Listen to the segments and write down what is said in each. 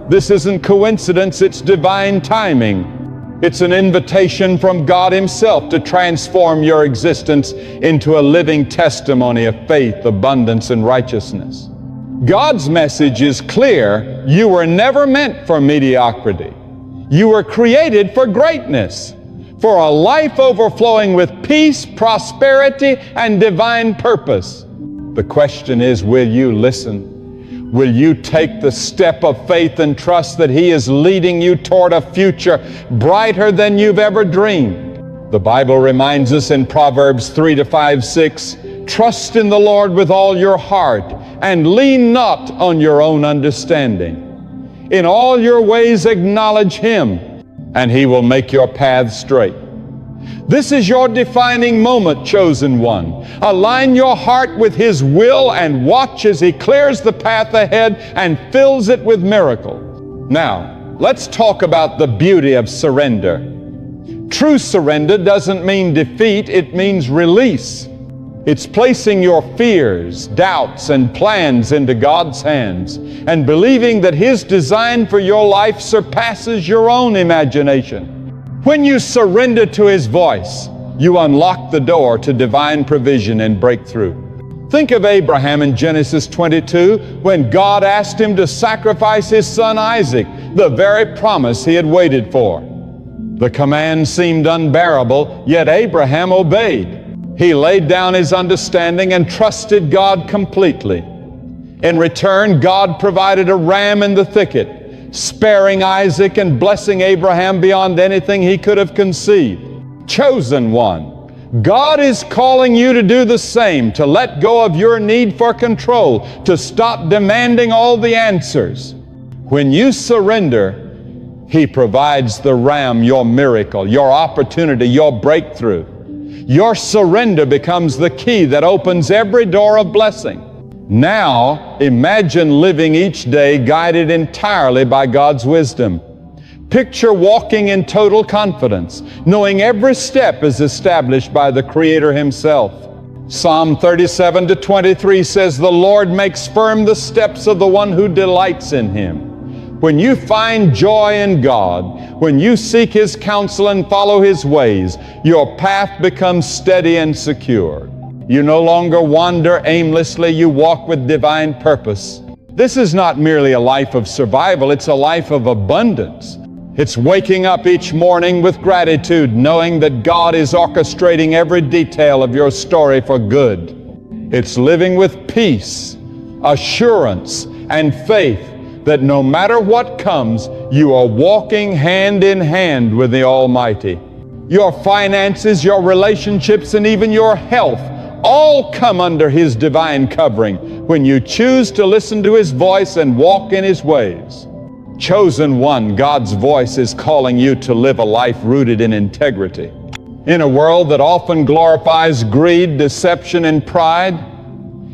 This isn't coincidence, it's divine timing. It's an invitation from God Himself to transform your existence into a living testimony of faith, abundance, and righteousness. God's message is clear. You were never meant for mediocrity. You were created for greatness, for a life overflowing with peace, prosperity, and divine purpose. The question is, will you listen? Will you take the step of faith and trust that He is leading you toward a future brighter than you've ever dreamed? The Bible reminds us in Proverbs 3-5-6, trust in the Lord with all your heart and lean not on your own understanding. In all your ways acknowledge Him, and He will make your paths straight. This is your defining moment, chosen one. Align your heart with His will and watch as He clears the path ahead and fills it with miracle. Now, let's talk about the beauty of surrender. True surrender doesn't mean defeat, it means release. It's placing your fears, doubts, and plans into God's hands and believing that His design for your life surpasses your own imagination. When you surrender to His voice, you unlock the door to divine provision and breakthrough. Think of Abraham in Genesis 22 when God asked him to sacrifice his son Isaac, the very promise he had waited for. The command seemed unbearable, yet Abraham obeyed. He laid down his understanding and trusted God completely. In return, God provided a ram in the thicket, sparing Isaac and blessing Abraham beyond anything he could have conceived. Chosen one, God is calling you to do the same, to let go of your need for control, to stop demanding all the answers. When you surrender, He provides the ram, your miracle, your opportunity, your breakthrough. Your surrender becomes the key that opens every door of blessing. Now, imagine living each day guided entirely by God's wisdom. Picture walking in total confidence, knowing every step is established by the Creator Himself. Psalm 37-23 says, "The Lord makes firm the steps of the one who delights in Him." When you find joy in God, when you seek His counsel and follow His ways, your path becomes steady and secure. You no longer wander aimlessly, you walk with divine purpose. This is not merely a life of survival, it's a life of abundance. It's waking up each morning with gratitude, knowing that God is orchestrating every detail of your story for good. It's living with peace, assurance, and faith that no matter what comes, you are walking hand in hand with the Almighty. Your finances, your relationships, and even your health all come under His divine covering when you choose to listen to His voice and walk in His ways. Chosen one, God's voice is calling you to live a life rooted in integrity. In a world that often glorifies greed, deception, and pride,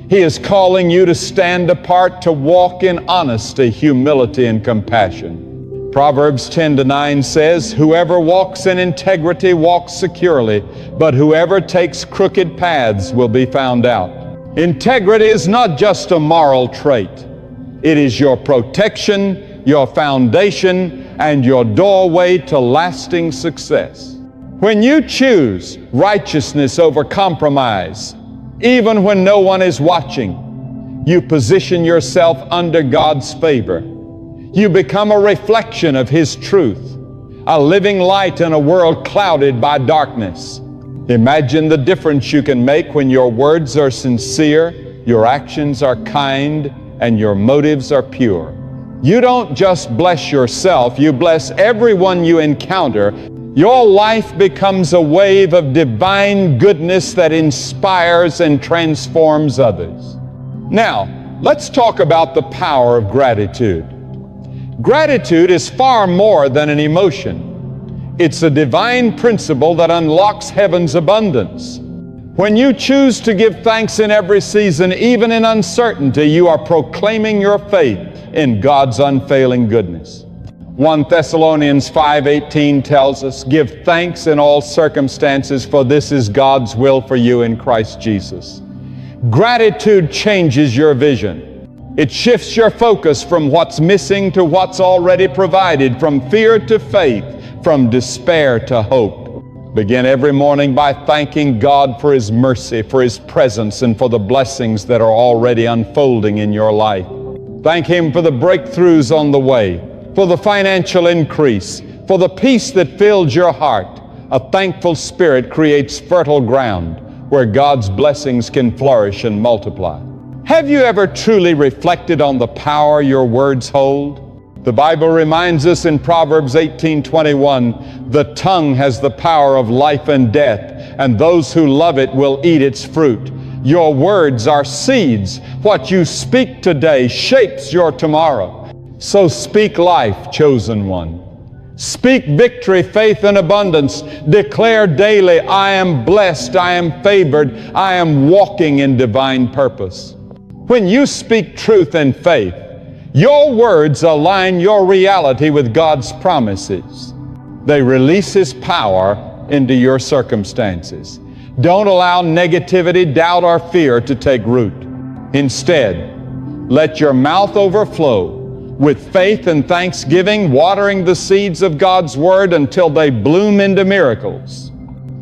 He is calling you to stand apart, to walk in honesty, humility, and compassion. Proverbs 10-9 says, "Whoever walks in integrity walks securely, but whoever takes crooked paths will be found out." Integrity is not just a moral trait. It is your protection, your foundation, and your doorway to lasting success. When you choose righteousness over compromise, even when no one is watching, you position yourself under God's favor. You become a reflection of His truth, a living light in a world clouded by darkness. Imagine the difference you can make when your words are sincere, your actions are kind, and your motives are pure. You don't just bless yourself, you bless everyone you encounter. Your life becomes a wave of divine goodness that inspires and transforms others. Now, let's talk about the power of gratitude. Gratitude is far more than an emotion. It's a divine principle that unlocks heaven's abundance. When you choose to give thanks in every season, even in uncertainty, you are proclaiming your faith in God's unfailing goodness. 1 Thessalonians 5:18 tells us, "Give thanks in all circumstances, for this is God's will for you in Christ Jesus." Gratitude changes your vision. It shifts your focus from what's missing to what's already provided, from fear to faith, from despair to hope. Begin every morning by thanking God for His mercy, for His presence, and for the blessings that are already unfolding in your life. Thank Him for the breakthroughs on the way, for the financial increase, for the peace that fills your heart. A thankful spirit creates fertile ground where God's blessings can flourish and multiply. Have you ever truly reflected on the power your words hold? The Bible reminds us in Proverbs 18:21, the tongue has the power of life and death, and those who love it will eat its fruit. Your words are seeds. What you speak today shapes your tomorrow. So speak life, chosen one. Speak victory, faith, and abundance. Declare daily, I am blessed, I am favored, I am walking in divine purpose. When you speak truth and faith, your words align your reality with God's promises. They release His power into your circumstances. Don't allow negativity, doubt, or fear to take root. Instead, let your mouth overflow with faith and thanksgiving, watering the seeds of God's Word until they bloom into miracles.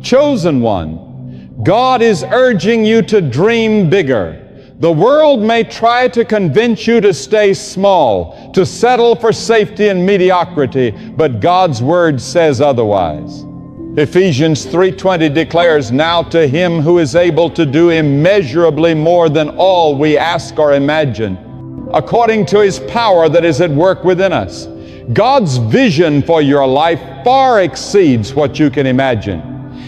Chosen one, God is urging you to dream bigger. The world may try to convince you to stay small, to settle for safety and mediocrity, but God's Word says otherwise. Ephesians 3:20 declares, now to Him who is able to do immeasurably more than all we ask or imagine, according to His power that is at work within us. God's vision for your life far exceeds what you can imagine.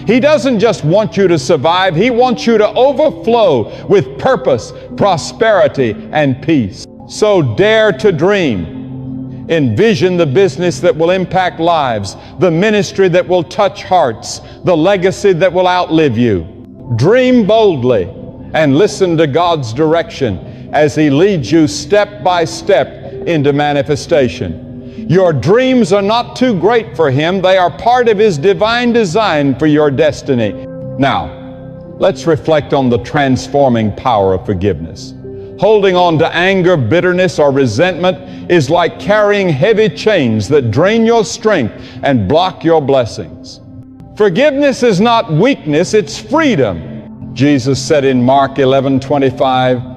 He doesn't just want you to survive, He wants you to overflow with purpose, prosperity, and peace. So dare to dream. Envision the business that will impact lives, the ministry that will touch hearts, the legacy that will outlive you. Dream boldly and listen to God's direction as He leads you step by step into manifestation. Your dreams are not too great for Him. They are part of His divine design for your destiny. Now, let's reflect on the transforming power of forgiveness. Holding on to anger, bitterness, or resentment is like carrying heavy chains that drain your strength and block your blessings. Forgiveness is not weakness, it's freedom. Jesus said in Mark 11:25,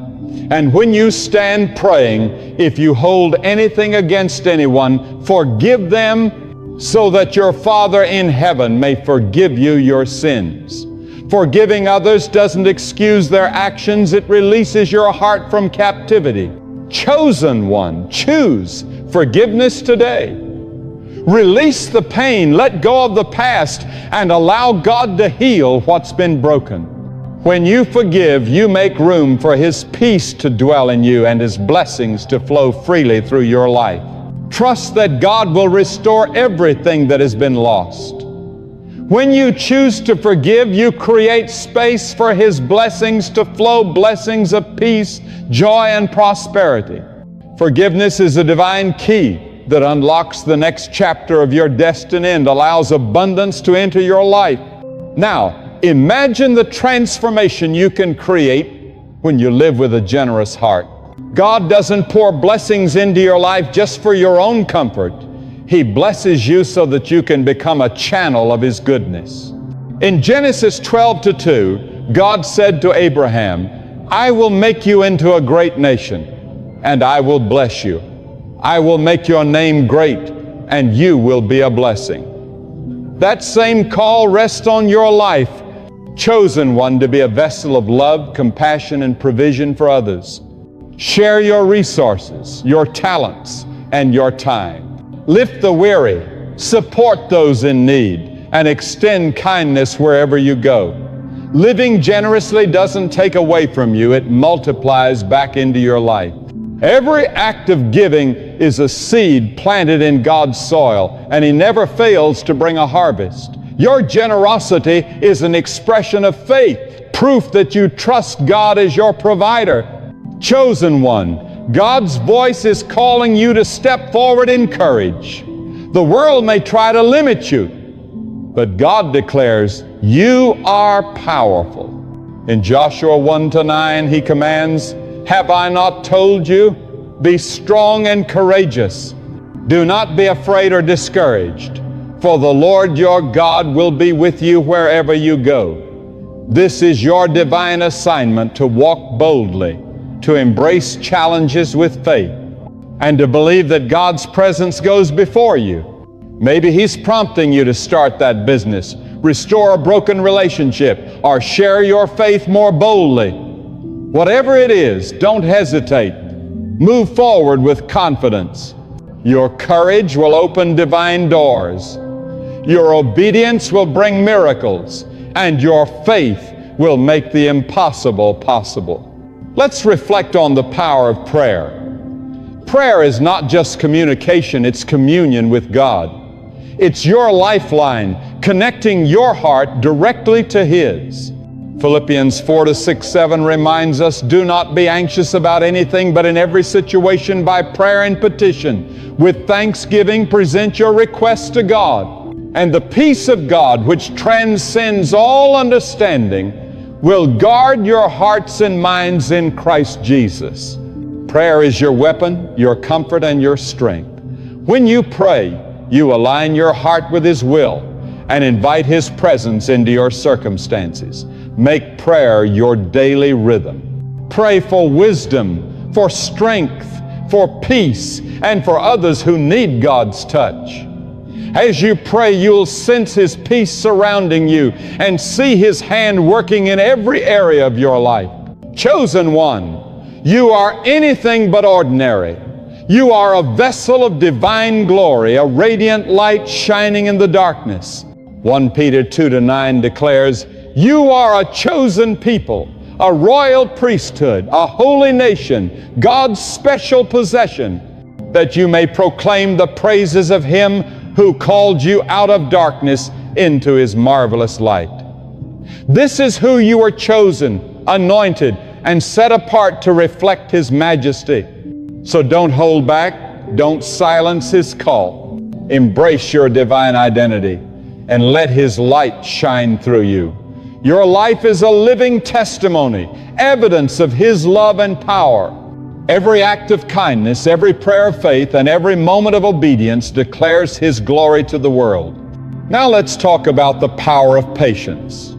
and when you stand praying, if you hold anything against anyone, forgive them so that your Father in heaven may forgive you your sins. Forgiving others doesn't excuse their actions, it releases your heart from captivity. Chosen one, choose forgiveness today. Release the pain, let go of the past, and allow God to heal what's been broken. When you forgive, you make room for His peace to dwell in you and His blessings to flow freely through your life. Trust that God will restore everything that has been lost. When you choose to forgive, you create space for His blessings to flow, blessings of peace, joy, and prosperity. Forgiveness is a divine key that unlocks the next chapter of your destiny and allows abundance to enter your life. Now, imagine the transformation you can create when you live with a generous heart. God doesn't pour blessings into your life just for your own comfort. He blesses you so that you can become a channel of His goodness. In Genesis 12:2, God said to Abraham, I will make you into a great nation, and I will bless you. I will make your name great, and you will be a blessing. That same call rests on your life, chosen one, to be a vessel of love, compassion, and provision for others. Share your resources, your talents, and your time. Lift the weary, support those in need, and extend kindness wherever you go. Living generously doesn't take away from you, it multiplies back into your life. Every act of giving is a seed planted in God's soil, and He never fails to bring a harvest. Your generosity is an expression of faith, proof that you trust God as your provider. Chosen one, God's voice is calling you to step forward in courage. The world may try to limit you, but God declares you are powerful. In Joshua 1-9, He commands, Have I not told you? Be strong and courageous. Do not be afraid or discouraged, for the Lord your God will be with you wherever you go. This is your divine assignment to walk boldly, to embrace challenges with faith, and to believe that God's presence goes before you. Maybe He's prompting you to start that business, restore a broken relationship, or share your faith more boldly. Whatever it is, don't hesitate. Move forward with confidence. Your courage will open divine doors. Your obedience will bring miracles, and your faith will make the impossible possible. Let's reflect on the power of prayer. Prayer is not just communication, it's communion with God. It's your lifeline, connecting your heart directly to His. Philippians 4:6-7 reminds us, do not be anxious about anything, but in every situation by prayer and petition, with thanksgiving present your requests to God. And the peace of God, which transcends all understanding, will guard your hearts and minds in Christ Jesus. Prayer is your weapon, your comfort, and your strength. When you pray, you align your heart with His will and invite His presence into your circumstances. Make prayer your daily rhythm. Pray for wisdom, for strength, for peace, and for others who need God's touch. As you pray, you'll sense His peace surrounding you and see His hand working in every area of your life. Chosen one, you are anything but ordinary. You are a vessel of divine glory, a radiant light shining in the darkness. 1 Peter 2:9 declares, you are a chosen people, a royal priesthood, a holy nation, God's special possession, that you may proclaim the praises of Him who called you out of darkness into His marvelous light. This is who you are chosen, anointed, and set apart to reflect His majesty. So don't hold back, don't silence His call. Embrace your divine identity and let His light shine through you. Your life is a living testimony, evidence of His love and power. Every act of kindness, every prayer of faith, and every moment of obedience declares His glory to the world. Now let's talk about the power of patience.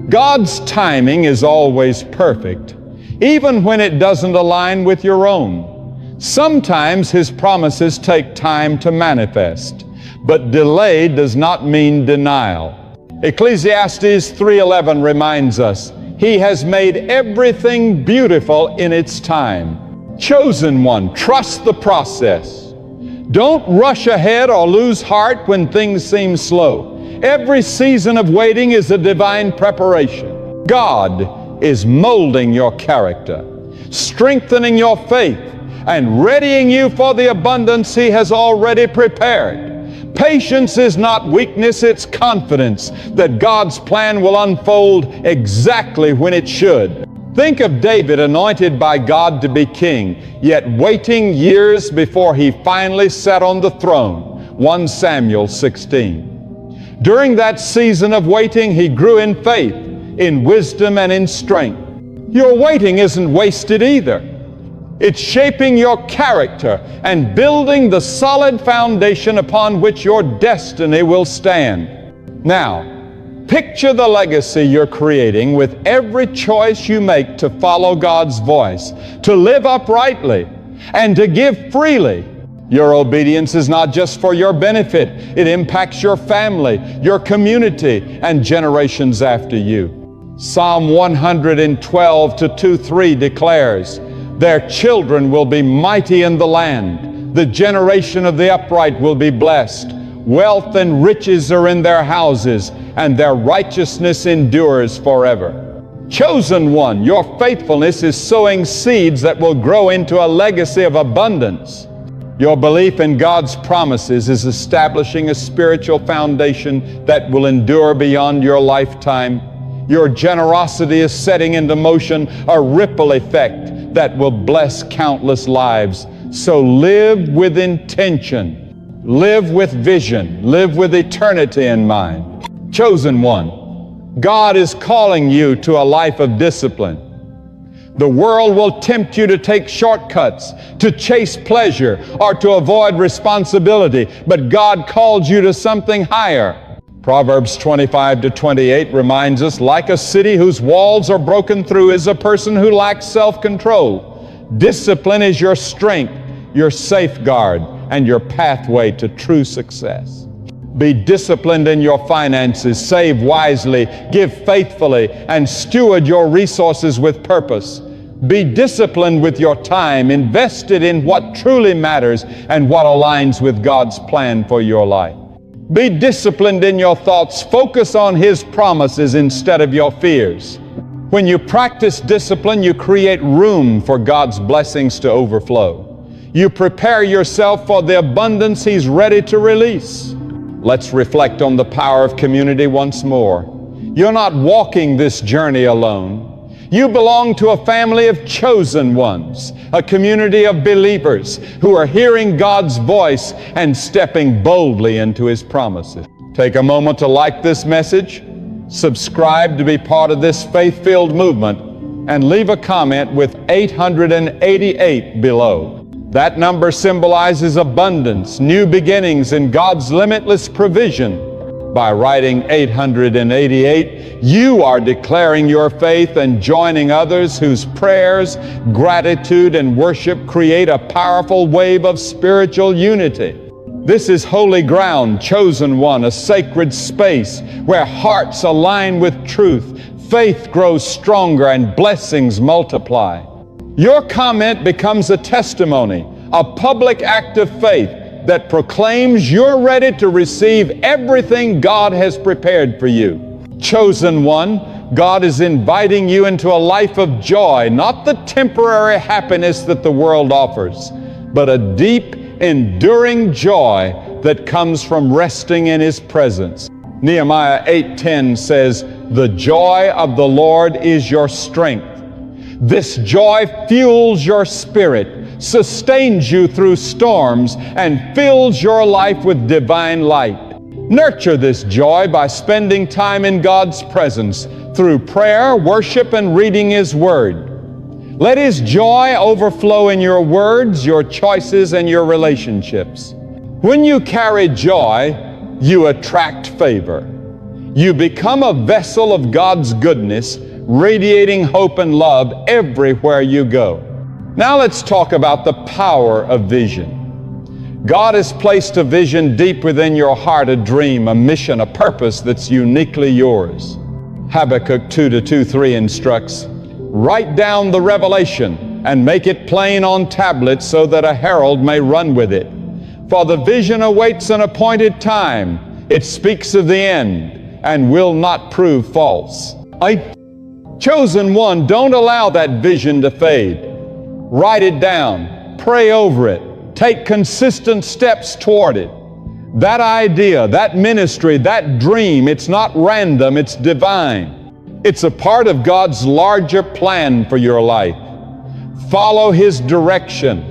God's timing is always perfect, even when it doesn't align with your own. Sometimes His promises take time to manifest, but delay does not mean denial. Ecclesiastes 3:11 reminds us, He has made everything beautiful in its time. Chosen one, trust the process. Don't rush ahead or lose heart when things seem slow. Every season of waiting is a divine preparation. God is molding your character, strengthening your faith, and readying you for the abundance He has already prepared. Patience is not weakness, it's confidence that God's plan will unfold exactly when it should. Think of David, anointed by God to be king, yet waiting years before he finally sat on the throne. 1 Samuel 16. During that season of waiting, he grew in faith, in wisdom, and in strength. Your waiting isn't wasted either. It's shaping your character and building the solid foundation upon which your destiny will stand. Now, picture the legacy you're creating with every choice you make to follow God's voice, to live uprightly, and to give freely. Your obedience is not just for your benefit. It impacts your family, your community, and generations after you. Psalm 112:2-3 declares, their children will be mighty in the land. The generation of the upright will be blessed. Wealth and riches are in their houses, and their righteousness endures forever. Chosen one, your faithfulness is sowing seeds that will grow into a legacy of abundance. Your belief in God's promises is establishing a spiritual foundation that will endure beyond your lifetime. Your generosity is setting into motion a ripple effect that will bless countless lives. So live with intention, live with vision, live with eternity in mind. Chosen one, God is calling you to a life of discipline. The world will tempt you to take shortcuts, to chase pleasure, or to avoid responsibility, but God calls you to something higher. Proverbs 25-28 reminds us, like a city whose walls are broken through is a person who lacks self-control. Discipline is your strength, your safeguard, and your pathway to true success. Be disciplined in your finances, save wisely, give faithfully, and steward your resources with purpose. Be disciplined with your time, invested in what truly matters and what aligns with God's plan for your life. Be disciplined in your thoughts. Focus on His promises instead of your fears. When you practice discipline, you create room for God's blessings to overflow. You prepare yourself for the abundance He's ready to release. Let's reflect on the power of community once more. You're not walking this journey alone. You belong to a family of chosen ones, a community of believers who are hearing God's voice and stepping boldly into His promises. Take a moment to like this message, subscribe to be part of this faith-filled movement, and leave a comment with 888 below. That number symbolizes abundance, new beginnings, and God's limitless provision. By writing 888, you are declaring your faith and joining others whose prayers, gratitude, and worship create a powerful wave of spiritual unity. This is holy ground, chosen one, a sacred space where hearts align with truth, faith grows stronger, and blessings multiply. Your comment becomes a testimony, a public act of faith that proclaims you're ready to receive everything God has prepared for you. Chosen one, God is inviting you into a life of joy, not the temporary happiness that the world offers, but a deep, enduring joy that comes from resting in His presence. Nehemiah 8:10 says, "The joy of the Lord is your strength." This joy fuels your spirit, sustains you through storms, and fills your life with divine light. Nurture this joy by spending time in God's presence through prayer, worship, and reading His Word. Let His joy overflow in your words, your choices, and your relationships. When you carry joy, you attract favor. You become a vessel of God's goodness, radiating hope and love everywhere you go. Now let's talk about the power of vision. God has placed a vision deep within your heart, a dream, a mission, a purpose that's uniquely yours. Habakkuk 2:2-3 instructs, "Write down the revelation and make it plain on tablets so that a herald may run with it. For the vision awaits an appointed time. It speaks of the end and will not prove false." Chosen one, don't allow that vision to fade. Write it down, pray over it, take consistent steps toward it. That idea, that ministry, that dream, it's not random, it's divine. It's a part of God's larger plan for your life. Follow His direction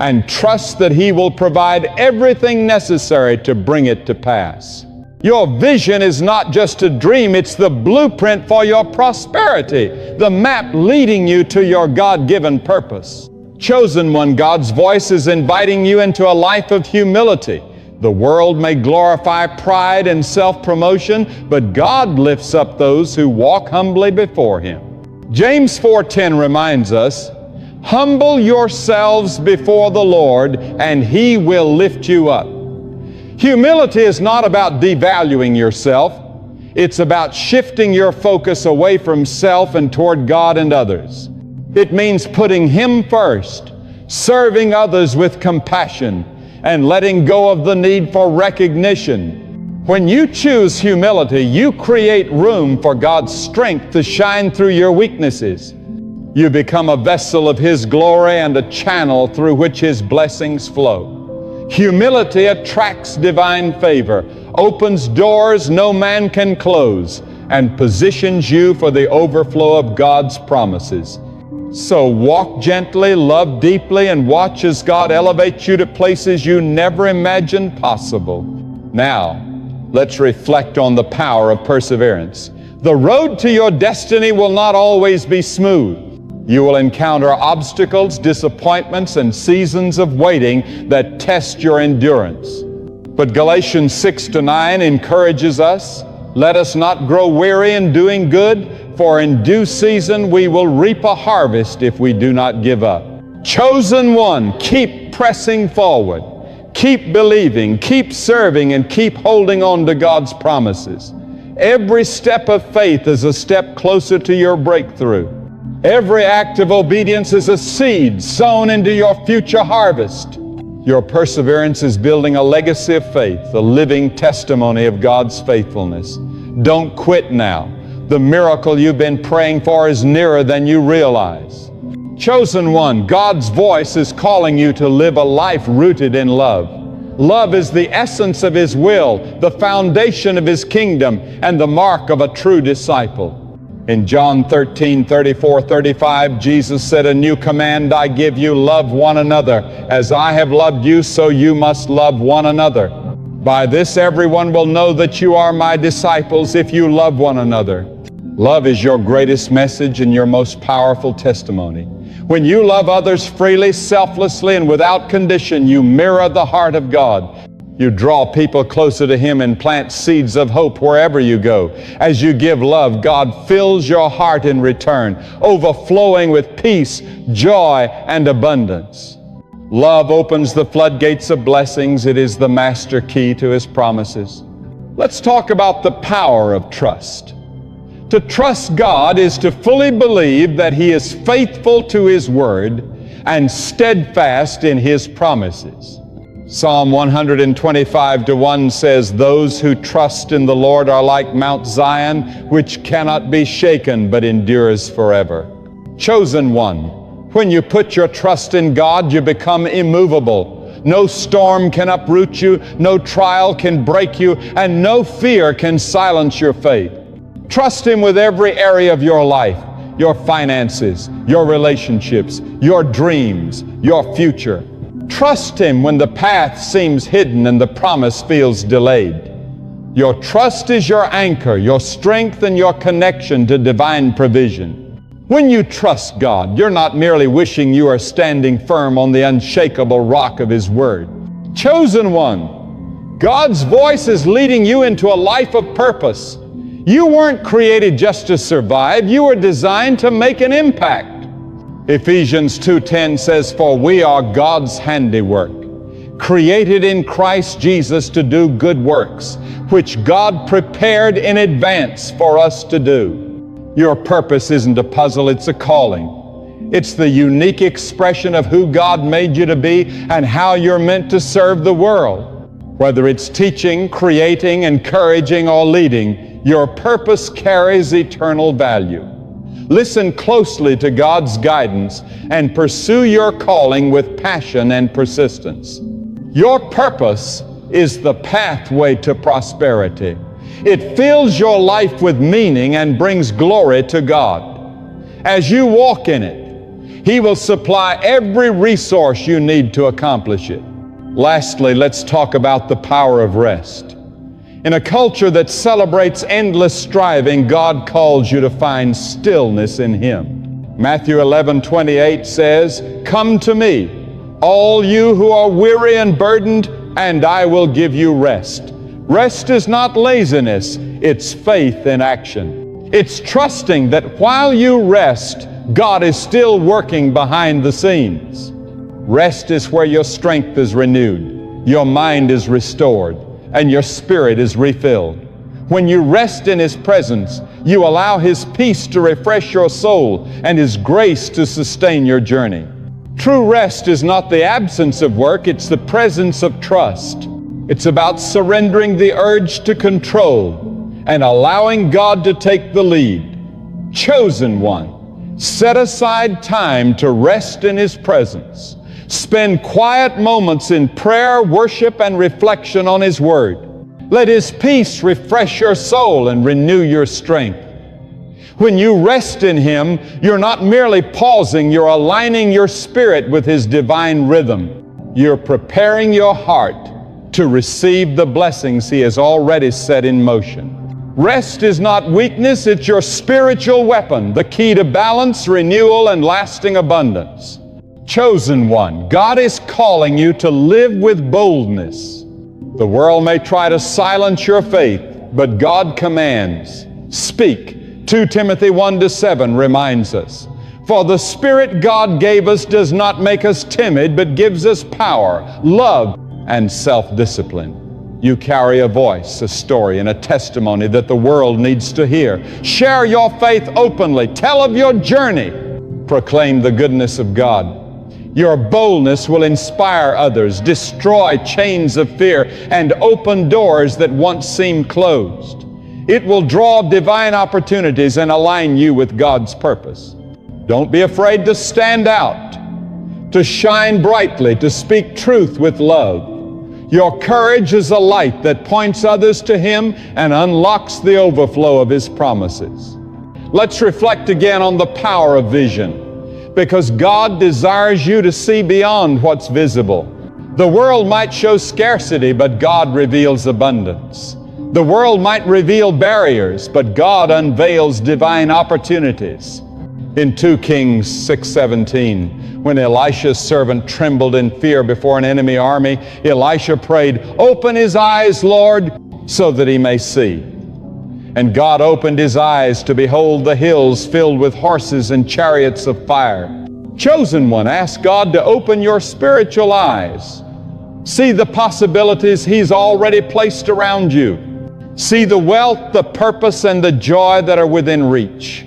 and trust that He will provide everything necessary to bring it to pass. Your vision is not just a dream, it's the blueprint for your prosperity, the map leading you to your God-given purpose. Chosen one, God's voice is inviting you into a life of humility. The world may glorify pride and self-promotion, but God lifts up those who walk humbly before Him. James 4:10 reminds us, "Humble yourselves before the Lord, and He will lift you up." Humility is not about devaluing yourself. It's about shifting your focus away from self and toward God and others. It means putting Him first, serving others with compassion, and letting go of the need for recognition. When you choose humility, you create room for God's strength to shine through your weaknesses. You become a vessel of His glory and a channel through which His blessings flow. Humility attracts divine favor, opens doors no man can close, and positions you for the overflow of God's promises. So walk gently, love deeply, and watch as God elevates you to places you never imagined possible. Now, let's reflect on the power of perseverance. The road to your destiny will not always be smooth. You will encounter obstacles, disappointments, and seasons of waiting that test your endurance. But Galatians 6-9 encourages us, let us not grow weary in doing good, for in due season we will reap a harvest if we do not give up. Chosen one, keep pressing forward. Keep believing, keep serving, and keep holding on to God's promises. Every step of faith is a step closer to your breakthrough. Every act of obedience is a seed sown into your future harvest. Your perseverance is building a legacy of faith, a living testimony of God's faithfulness. Don't quit now. The miracle you've been praying for is nearer than you realize. Chosen one, God's voice is calling you to live a life rooted in love. Love is the essence of His will, the foundation of His kingdom, and the mark of a true disciple. In John 13:34-35, Jesus said, a new command I give you, love one another. As I have loved you, so you must love one another. By this everyone will know that you are my disciples if you love one another. Love is your greatest message and your most powerful testimony. When you love others freely, selflessly, and without condition, you mirror the heart of God. You draw people closer to Him and plant seeds of hope wherever you go. As you give love, God fills your heart in return, overflowing with peace, joy, and abundance. Love opens the floodgates of blessings. It is the master key to His promises. Let's talk about the power of trust. To trust God is to fully believe that He is faithful to His word and steadfast in His promises. Psalm 125:1 says, those who trust in the Lord are like Mount Zion, which cannot be shaken but endures forever. Chosen one, when you put your trust in God, you become immovable. No storm can uproot you, no trial can break you, and no fear can silence your faith. Trust Him with every area of your life, your finances, your relationships, your dreams, your future. Trust Him when the path seems hidden and the promise feels delayed. Your trust is your anchor, your strength, and your connection to divine provision. When you trust God, you're not merely wishing you are standing firm on the unshakable rock of His word. Chosen one, God's voice is leading you into a life of purpose. You weren't created just to survive. You were designed to make an impact. Ephesians 2:10 says, for we are God's handiwork, created in Christ Jesus to do good works, which God prepared in advance for us to do. Your purpose isn't a puzzle, it's a calling. It's the unique expression of who God made you to be and how you're meant to serve the world. Whether it's teaching, creating, encouraging, or leading, your purpose carries eternal value. Listen closely to God's guidance and pursue your calling with passion and persistence. Your purpose is the pathway to prosperity. It fills your life with meaning and brings glory to God. As you walk in it, He will supply every resource you need to accomplish it. Lastly, let's talk about the power of rest. In a culture that celebrates endless striving, God calls you to find stillness in Him. Matthew 11:28 says, come to me, all you who are weary and burdened, and I will give you rest. Rest is not laziness, it's faith in action. It's trusting that while you rest, God is still working behind the scenes. Rest is where your strength is renewed, your mind is restored, and your spirit is refilled. When you rest in His presence, you allow His peace to refresh your soul and His grace to sustain your journey. True rest is not the absence of work, it's the presence of trust. It's about surrendering the urge to control and allowing God to take the lead. Chosen one, set aside time to rest in His presence. Spend quiet moments in prayer, worship, and reflection on His word. Let His peace refresh your soul and renew your strength. When you rest in Him, you're not merely pausing, you're aligning your spirit with His divine rhythm. You're preparing your heart to receive the blessings He has already set in motion. Rest is not weakness, it's your spiritual weapon, the key to balance, renewal, and lasting abundance. Chosen one, God is calling you to live with boldness. The world may try to silence your faith, but God commands. Speak. 2 Timothy 1-7 reminds us. For the Spirit God gave us does not make us timid, but gives us power, love, and self-discipline. You carry a voice, a story, and a testimony that the world needs to hear. Share your faith openly. Tell of your journey. Proclaim the goodness of God. Your boldness will inspire others, destroy chains of fear, and open doors that once seemed closed. It will draw divine opportunities and align you with God's purpose. Don't be afraid to stand out, to shine brightly, to speak truth with love. Your courage is a light that points others to Him and unlocks the overflow of His promises. Let's reflect again on the power of vision, because God desires you to see beyond what's visible. The world might show scarcity, but God reveals abundance. The world might reveal barriers, but God unveils divine opportunities. In 2 Kings 6:17, when Elisha's servant trembled in fear before an enemy army, Elisha prayed, "Open his eyes, Lord, so that he may see." And God opened his eyes to behold the hills filled with horses and chariots of fire. Chosen one, ask God to open your spiritual eyes. See the possibilities He's already placed around you. See the wealth, the purpose, and the joy that are within reach.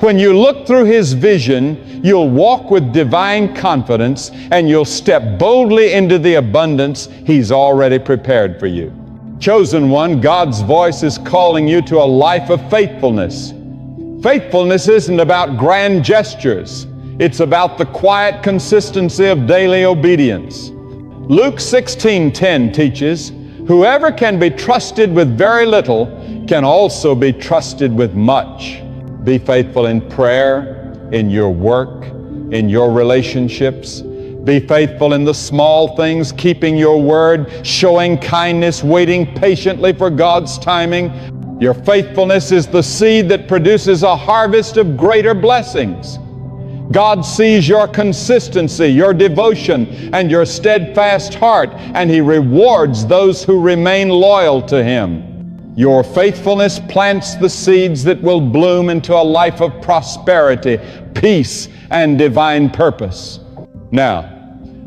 When you look through His vision, you'll walk with divine confidence and you'll step boldly into the abundance He's already prepared for you. Chosen one, God's voice is calling you to a life of faithfulness. Faithfulness isn't about grand gestures. It's about the quiet consistency of daily obedience. Luke 16:10 teaches, "Whoever can be trusted with very little can also be trusted with much." Be faithful in prayer, in your work, in your relationships. Be faithful in the small things, keeping your word, showing kindness, waiting patiently for God's timing. Your faithfulness is the seed that produces a harvest of greater blessings. God sees your consistency, your devotion, and your steadfast heart, and He rewards those who remain loyal to Him. Your faithfulness plants the seeds that will bloom into a life of prosperity, peace, and divine purpose. Now,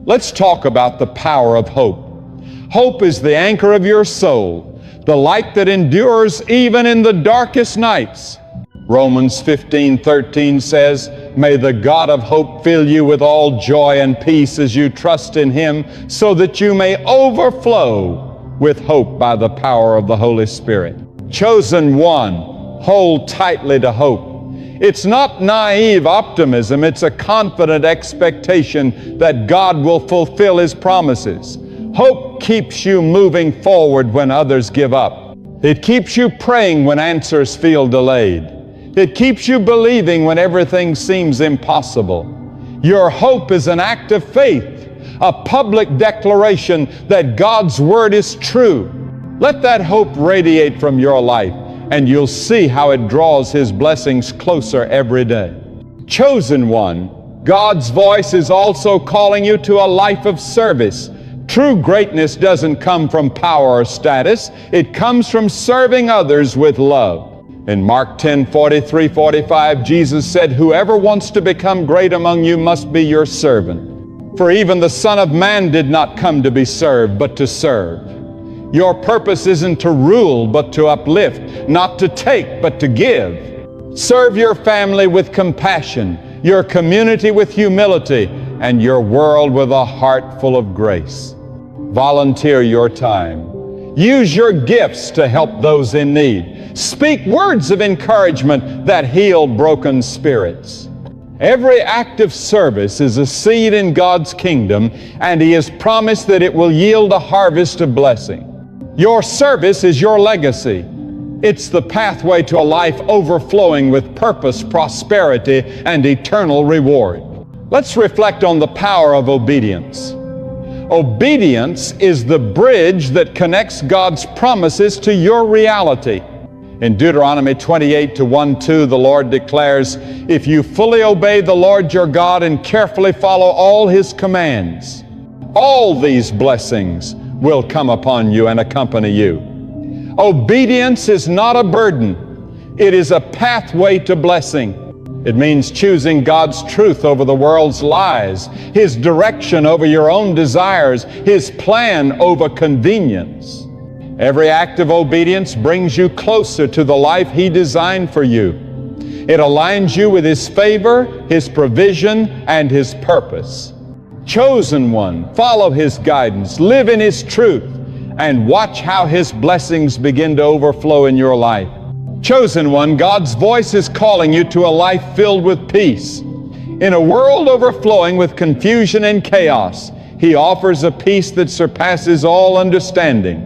let's talk about the power of hope. Hope is the anchor of your soul, the light that endures even in the darkest nights. Romans 15:13 says, "May the God of hope fill you with all joy and peace as you trust in Him, so that you may overflow with hope by the power of the Holy Spirit." Chosen one, hold tightly to hope. It's not naive optimism, it's a confident expectation that God will fulfill His promises. Hope keeps you moving forward when others give up. It keeps you praying when answers feel delayed. It keeps you believing when everything seems impossible. Your hope is an act of faith, a public declaration that God's Word is true. Let that hope radiate from your life, and you'll see how it draws His blessings closer every day. Chosen one, God's voice is also calling you to a life of service. True greatness doesn't come from power or status. It comes from serving others with love. In Mark 10:43-45, Jesus said, "Whoever wants to become great among you must be your servant. For even the Son of Man did not come to be served, but to serve." Your purpose isn't to rule, but to uplift, not to take, but to give. Serve your family with compassion, your community with humility, and your world with a heart full of grace. Volunteer your time. Use your gifts to help those in need. Speak words of encouragement that heal broken spirits. Every act of service is a seed in God's kingdom, and He has promised that it will yield a harvest of blessing. Your service is your legacy. It's the pathway to a life overflowing with purpose, prosperity, and eternal reward. Let's reflect on the power of obedience. Obedience is the bridge that connects God's promises to your reality. In Deuteronomy 28:1-2, the Lord declares, if you fully obey the Lord your God and carefully follow all His commands, all these blessings will come upon you and accompany you. Obedience is not a burden. It is a pathway to blessing. It means choosing God's truth over the world's lies, His direction over your own desires, His plan over convenience. Every act of obedience brings you closer to the life He designed for you. It aligns you with His favor, His provision, and His purpose. Chosen one, follow His guidance, live in His truth, and watch how His blessings begin to overflow in your life. Chosen one, God's voice is calling you to a life filled with peace. In a world overflowing with confusion and chaos, He offers a peace that surpasses all understanding.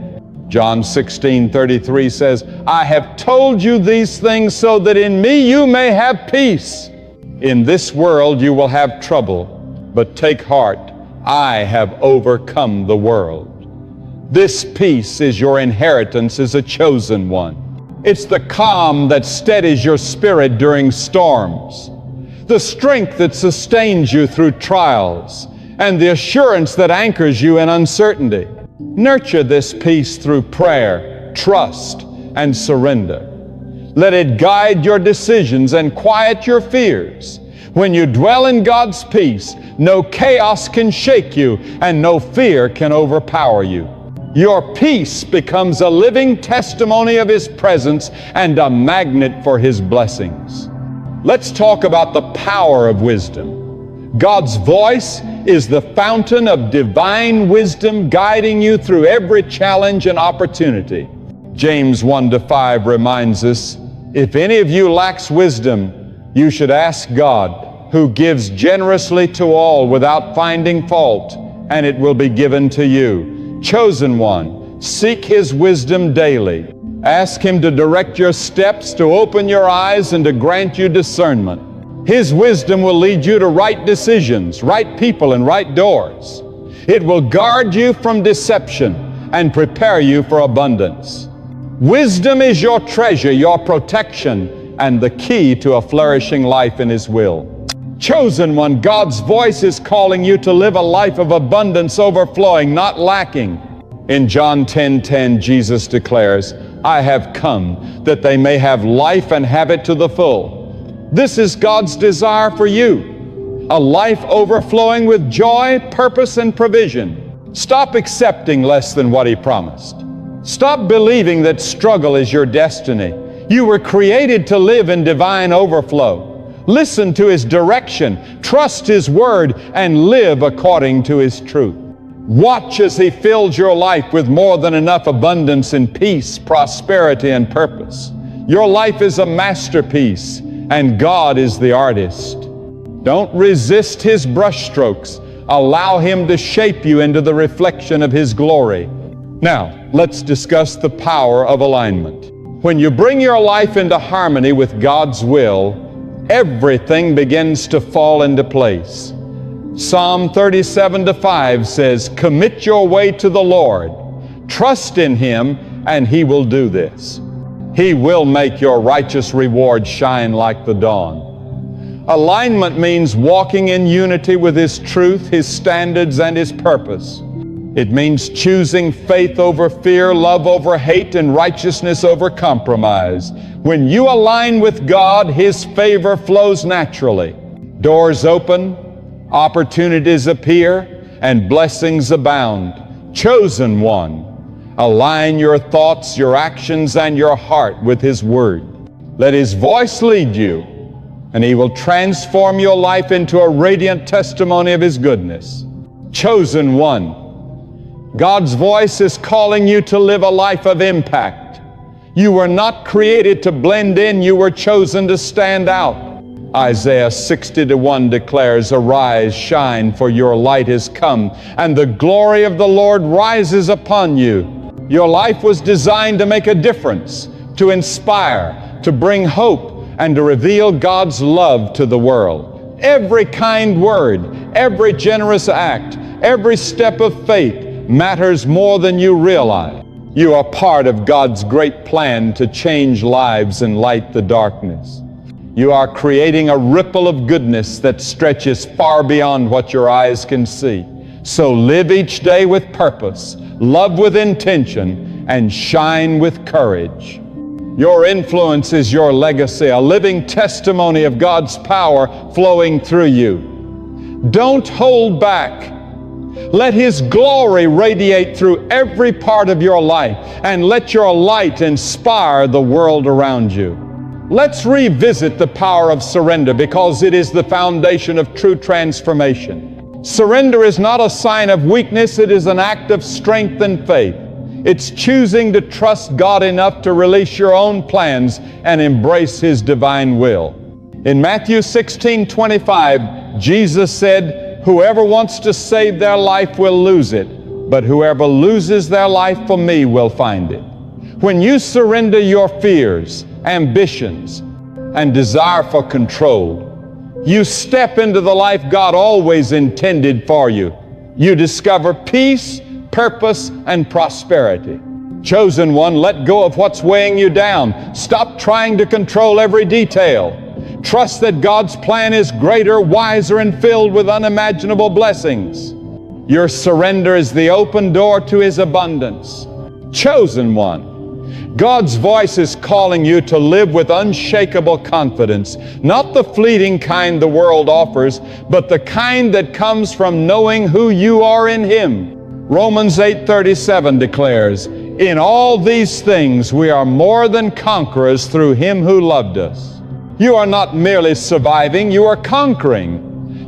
John 16:33 says, I have told you these things so that in me you may have peace. In this world you will have trouble, but take heart, I have overcome the world. This peace is your inheritance as a chosen one. It's the calm that steadies your spirit during storms, the strength that sustains you through trials, and the assurance that anchors you in uncertainty. Nurture this peace through prayer, trust, and surrender. Let it guide your decisions and quiet your fears. When you dwell in God's peace, no chaos can shake you and no fear can overpower you. Your peace becomes a living testimony of His presence and a magnet for His blessings. Let's talk about the power of wisdom. God's voice is the fountain of divine wisdom guiding you through every challenge and opportunity. James 1-5 reminds us, if any of you lacks wisdom, you should ask God, who gives generously to all without finding fault, and it will be given to you. Chosen one, seek His wisdom daily. Ask Him to direct your steps, to open your eyes, and to grant you discernment. His wisdom will lead you to right decisions, right people, and right doors. It will guard you from deception and prepare you for abundance. Wisdom is your treasure, your protection, and the key to a flourishing life in His will. Chosen one, God's voice is calling you to live a life of abundance overflowing, not lacking. In John 10:10, Jesus declares, I have come that they may have life and have it to the full. This is God's desire for you, a life overflowing with joy, purpose, and provision. Stop accepting less than what He promised. Stop believing that struggle is your destiny. You were created to live in divine overflow. Listen to His direction, trust His word, and live according to His truth. Watch as He fills your life with more than enough abundance in peace, prosperity, and purpose. Your life is a masterpiece, and God is the artist. Don't resist His brushstrokes. Allow Him to shape you into the reflection of His glory. Now, let's discuss the power of alignment. When you bring your life into harmony with God's will, everything begins to fall into place. Psalm 37:5 says, commit your way to the Lord. Trust in Him, and He will do this. He will make your righteous reward shine like the dawn. Alignment means walking in unity with His truth, His standards, and His purpose. It means choosing faith over fear, love over hate, and righteousness over compromise. When you align with God, His favor flows naturally. Doors open, opportunities appear, and blessings abound. Chosen one, align your thoughts, your actions, and your heart with His word. Let His voice lead you, and He will transform your life into a radiant testimony of His goodness. Chosen one, God's voice is calling you to live a life of impact. You were not created to blend in, you were chosen to stand out. Isaiah 60:1 declares, arise, shine, for your light is come, and the glory of the Lord rises upon you. Your life was designed to make a difference, to inspire, to bring hope, and to reveal God's love to the world. Every kind word, every generous act, every step of faith matters more than you realize. You are part of God's great plan to change lives and light the darkness. You are creating a ripple of goodness that stretches far beyond what your eyes can see. So live each day with purpose, love with intention, and shine with courage. Your influence is your legacy, a living testimony of God's power flowing through you. Don't hold back. Let His glory radiate through every part of your life, and let your light inspire the world around you. Let's revisit the power of surrender, because it is the foundation of true transformation. Surrender is not a sign of weakness, it is an act of strength and faith. It's choosing to trust God enough to release your own plans and embrace His divine will. In Matthew 16:25, Jesus said, "Whoever wants to save their life will lose it, but whoever loses their life for me will find it." When you surrender your fears, ambitions, and desire for control, you step into the life God always intended for you. You discover peace, purpose, and prosperity. Chosen one, let go of what's weighing you down. Stop trying to control every detail. Trust that God's plan is greater, wiser, and filled with unimaginable blessings. Your surrender is the open door to His abundance. Chosen one, God's voice is calling you to live with unshakable confidence, not the fleeting kind the world offers, but the kind that comes from knowing who you are in Him. Romans 8:37 declares, "In all these things we are more than conquerors through Him who loved us." You are not merely surviving, you are conquering.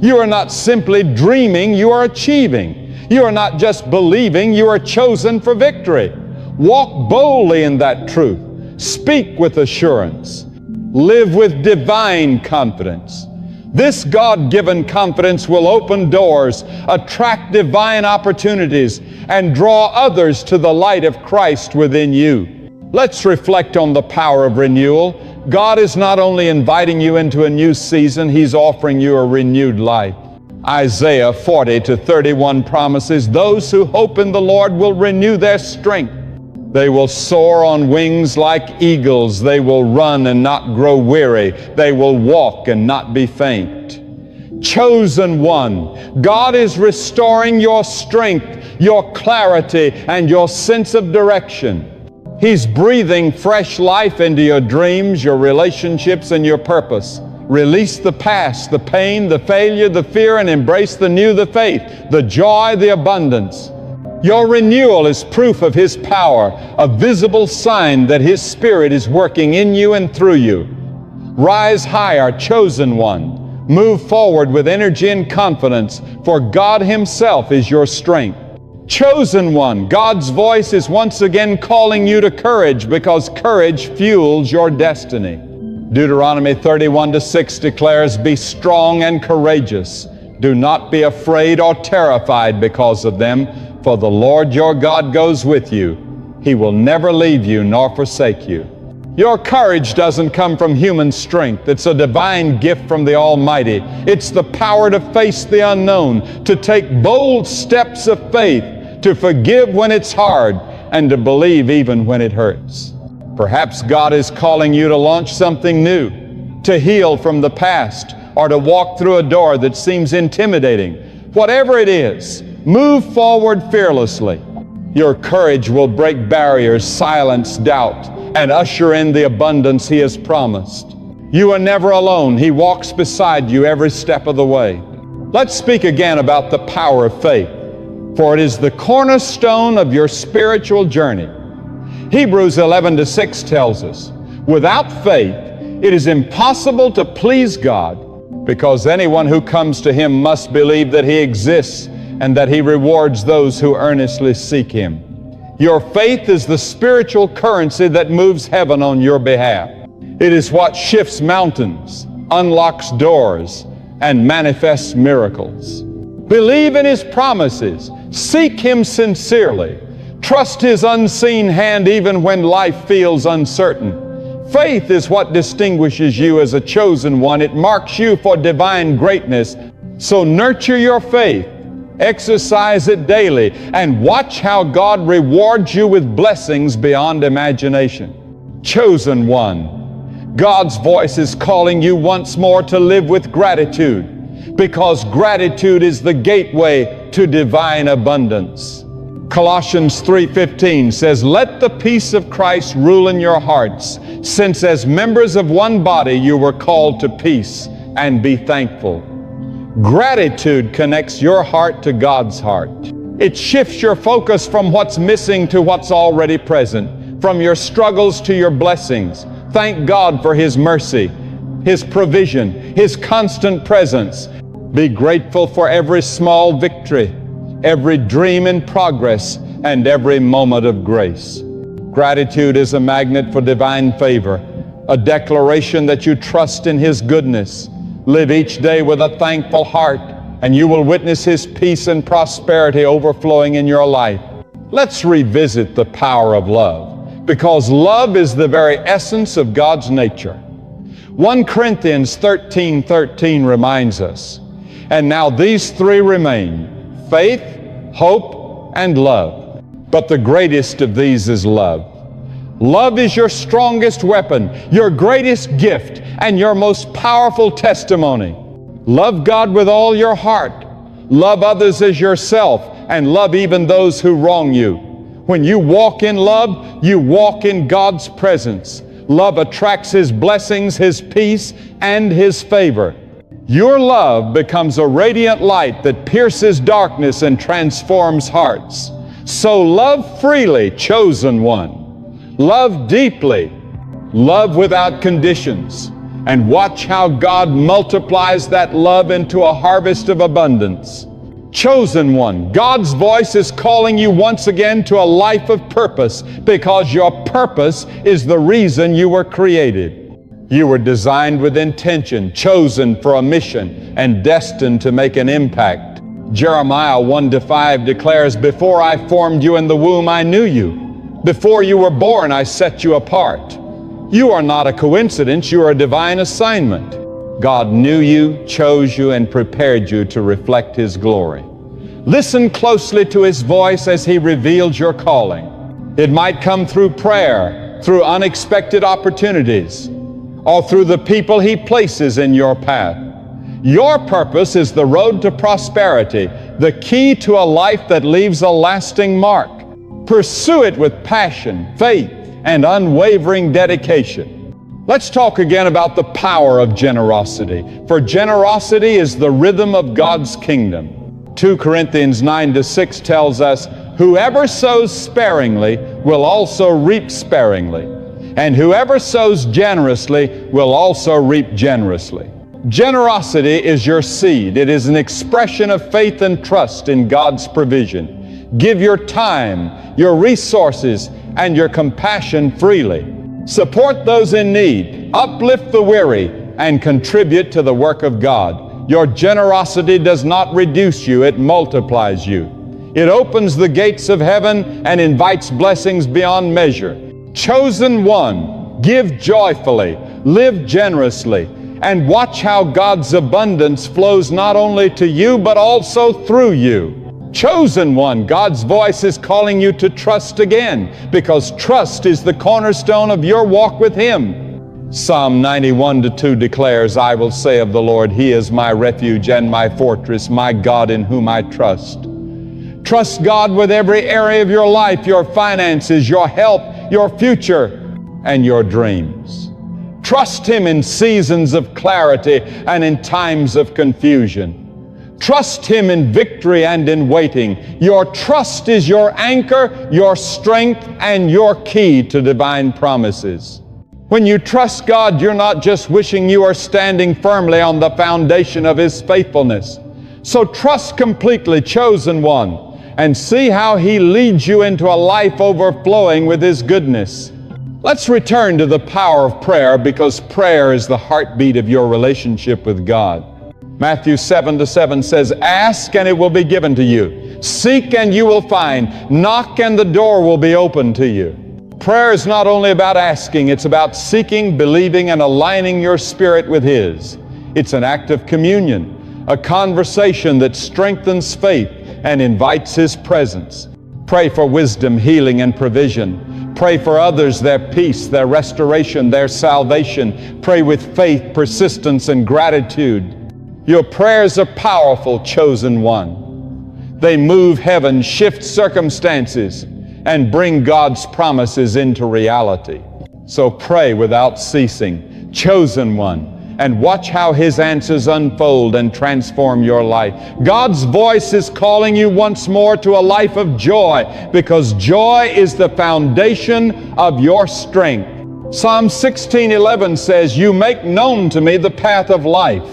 You are not simply dreaming, you are achieving. You are not just believing, you are chosen for victory. Walk boldly in that truth. Speak with assurance. Live with divine confidence. This God-given confidence will open doors, attract divine opportunities, and draw others to the light of Christ within you. Let's reflect on the power of renewal. God is not only inviting you into a new season, He's offering you a renewed life. Isaiah 40:31 promises, "Those who hope in the Lord will renew their strength. They will soar on wings like eagles. They will run and not grow weary. They will walk and not be faint." Chosen one, God is restoring your strength, your clarity, and your sense of direction. He's breathing fresh life into your dreams, your relationships, and your purpose. Release the past, the pain, the failure, the fear, and embrace the new, the faith, the joy, the abundance. Your renewal is proof of His power, a visible sign that His Spirit is working in you and through you. Rise higher, chosen one. Move forward with energy and confidence, for God Himself is your strength. Chosen one, God's voice is once again calling you to courage, because courage fuels your destiny. Deuteronomy 31:6 declares, "Be strong and courageous. Do not be afraid or terrified because of them, for the Lord your God goes with you. He will never leave you nor forsake you." Your courage doesn't come from human strength. It's a divine gift from the Almighty. It's the power to face the unknown, to take bold steps of faith, to forgive when it's hard, and to believe even when it hurts. Perhaps God is calling you to launch something new, to heal from the past, or to walk through a door that seems intimidating. Whatever it is, move forward fearlessly. Your courage will break barriers, silence doubt, and usher in the abundance He has promised. You are never alone. He walks beside you every step of the way. Let's speak again about the power of faith, for it is the cornerstone of your spiritual journey. Hebrews 11:6 tells us, "Without faith, it is impossible to please God, because anyone who comes to Him must believe that He exists and that He rewards those who earnestly seek Him." Your faith is the spiritual currency that moves heaven on your behalf. It is what shifts mountains, unlocks doors, and manifests miracles. Believe in His promises. Seek Him sincerely. Trust His unseen hand even when life feels uncertain. Faith is what distinguishes you as a chosen one. It marks you for divine greatness. So nurture your faith. Exercise it daily and watch how God rewards you with blessings beyond imagination. Chosen one, God's voice is calling you once more to live with gratitude, because gratitude is the gateway to divine abundance. Colossians 3:15 says, "Let the peace of Christ rule in your hearts, since as members of one body you were called to peace, and be thankful." Gratitude connects your heart to God's heart. It shifts your focus from what's missing to what's already present, from your struggles to your blessings. Thank God for His mercy, His provision, His constant presence. Be grateful for every small victory, every dream in progress, and every moment of grace. Gratitude is a magnet for divine favor, a declaration that you trust in His goodness. Live each day with a thankful heart, and you will witness His peace and prosperity overflowing in your life. Let's revisit the power of love, because love is the very essence of God's nature. 1 Corinthians 13:13 reminds us, "And now these three remain, faith, hope, and love. But the greatest of these is love." Love is your strongest weapon, your greatest gift, and your most powerful testimony. Love God with all your heart. Love others as yourself, and love even those who wrong you. When you walk in love, you walk in God's presence. Love attracts His blessings, His peace, and His favor. Your love becomes a radiant light that pierces darkness and transforms hearts. So love freely, chosen one. Love deeply. Love without conditions. And watch how God multiplies that love into a harvest of abundance. Chosen one, God's voice is calling you once again to a life of purpose, because your purpose is the reason you were created. You were designed with intention, chosen for a mission, and destined to make an impact. Jeremiah 1:5 declares, "Before I formed you in the womb, I knew you. Before you were born, I set you apart." You are not a coincidence, you are a divine assignment. God knew you, chose you, and prepared you to reflect His glory. Listen closely to His voice as He reveals your calling. It might come through prayer, through unexpected opportunities, or through the people He places in your path. Your purpose is the road to prosperity, the key to a life that leaves a lasting mark. Pursue it with passion, faith, and unwavering dedication. Let's talk again about the power of generosity, for generosity is the rhythm of God's kingdom. 2 Corinthians 9:6 tells us, "Whoever sows sparingly will also reap sparingly, and whoever sows generously will also reap generously." Generosity is your seed. It is an expression of faith and trust in God's provision. Give your time, your resources, and your compassion freely. Support those in need, uplift the weary, and contribute to the work of God. Your generosity does not reduce you, it multiplies you. It opens the gates of heaven and invites blessings beyond measure. Chosen one, give joyfully, live generously, and watch how God's abundance flows not only to you, but also through you. Chosen one, God's voice is calling you to trust again, because trust is the cornerstone of your walk with Him. Psalm 91:2 declares, "I will say of the Lord, He is my refuge and my fortress, my God in whom I trust." Trust God with every area of your life, your finances, your health, your future, and your dreams. Trust Him in seasons of clarity and in times of confusion. Trust Him in victory and in waiting. Your trust is your anchor, your strength, and your key to divine promises. When you trust God, you're not just wishing you are standing firmly on the foundation of His faithfulness. So trust completely, chosen one, and see how He leads you into a life overflowing with His goodness. Let's return to the power of prayer, because prayer is the heartbeat of your relationship with God. Matthew 7:7 says, "Ask and it will be given to you. Seek and you will find. Knock and the door will be opened to you." Prayer is not only about asking, it's about seeking, believing, and aligning your spirit with His. It's an act of communion, a conversation that strengthens faith, and invites His presence. Pray for wisdom, healing, and provision. Pray for others, their peace, their restoration, their salvation. Pray with faith, persistence, and gratitude. Your prayers are powerful, chosen one. They move heaven, shift circumstances, and bring God's promises into reality. So pray without ceasing, chosen one, and watch how His answers unfold and transform your life. God's voice is calling you once more to a life of joy, because joy is the foundation of your strength. Psalm 16:11 says, "You make known to me the path of life.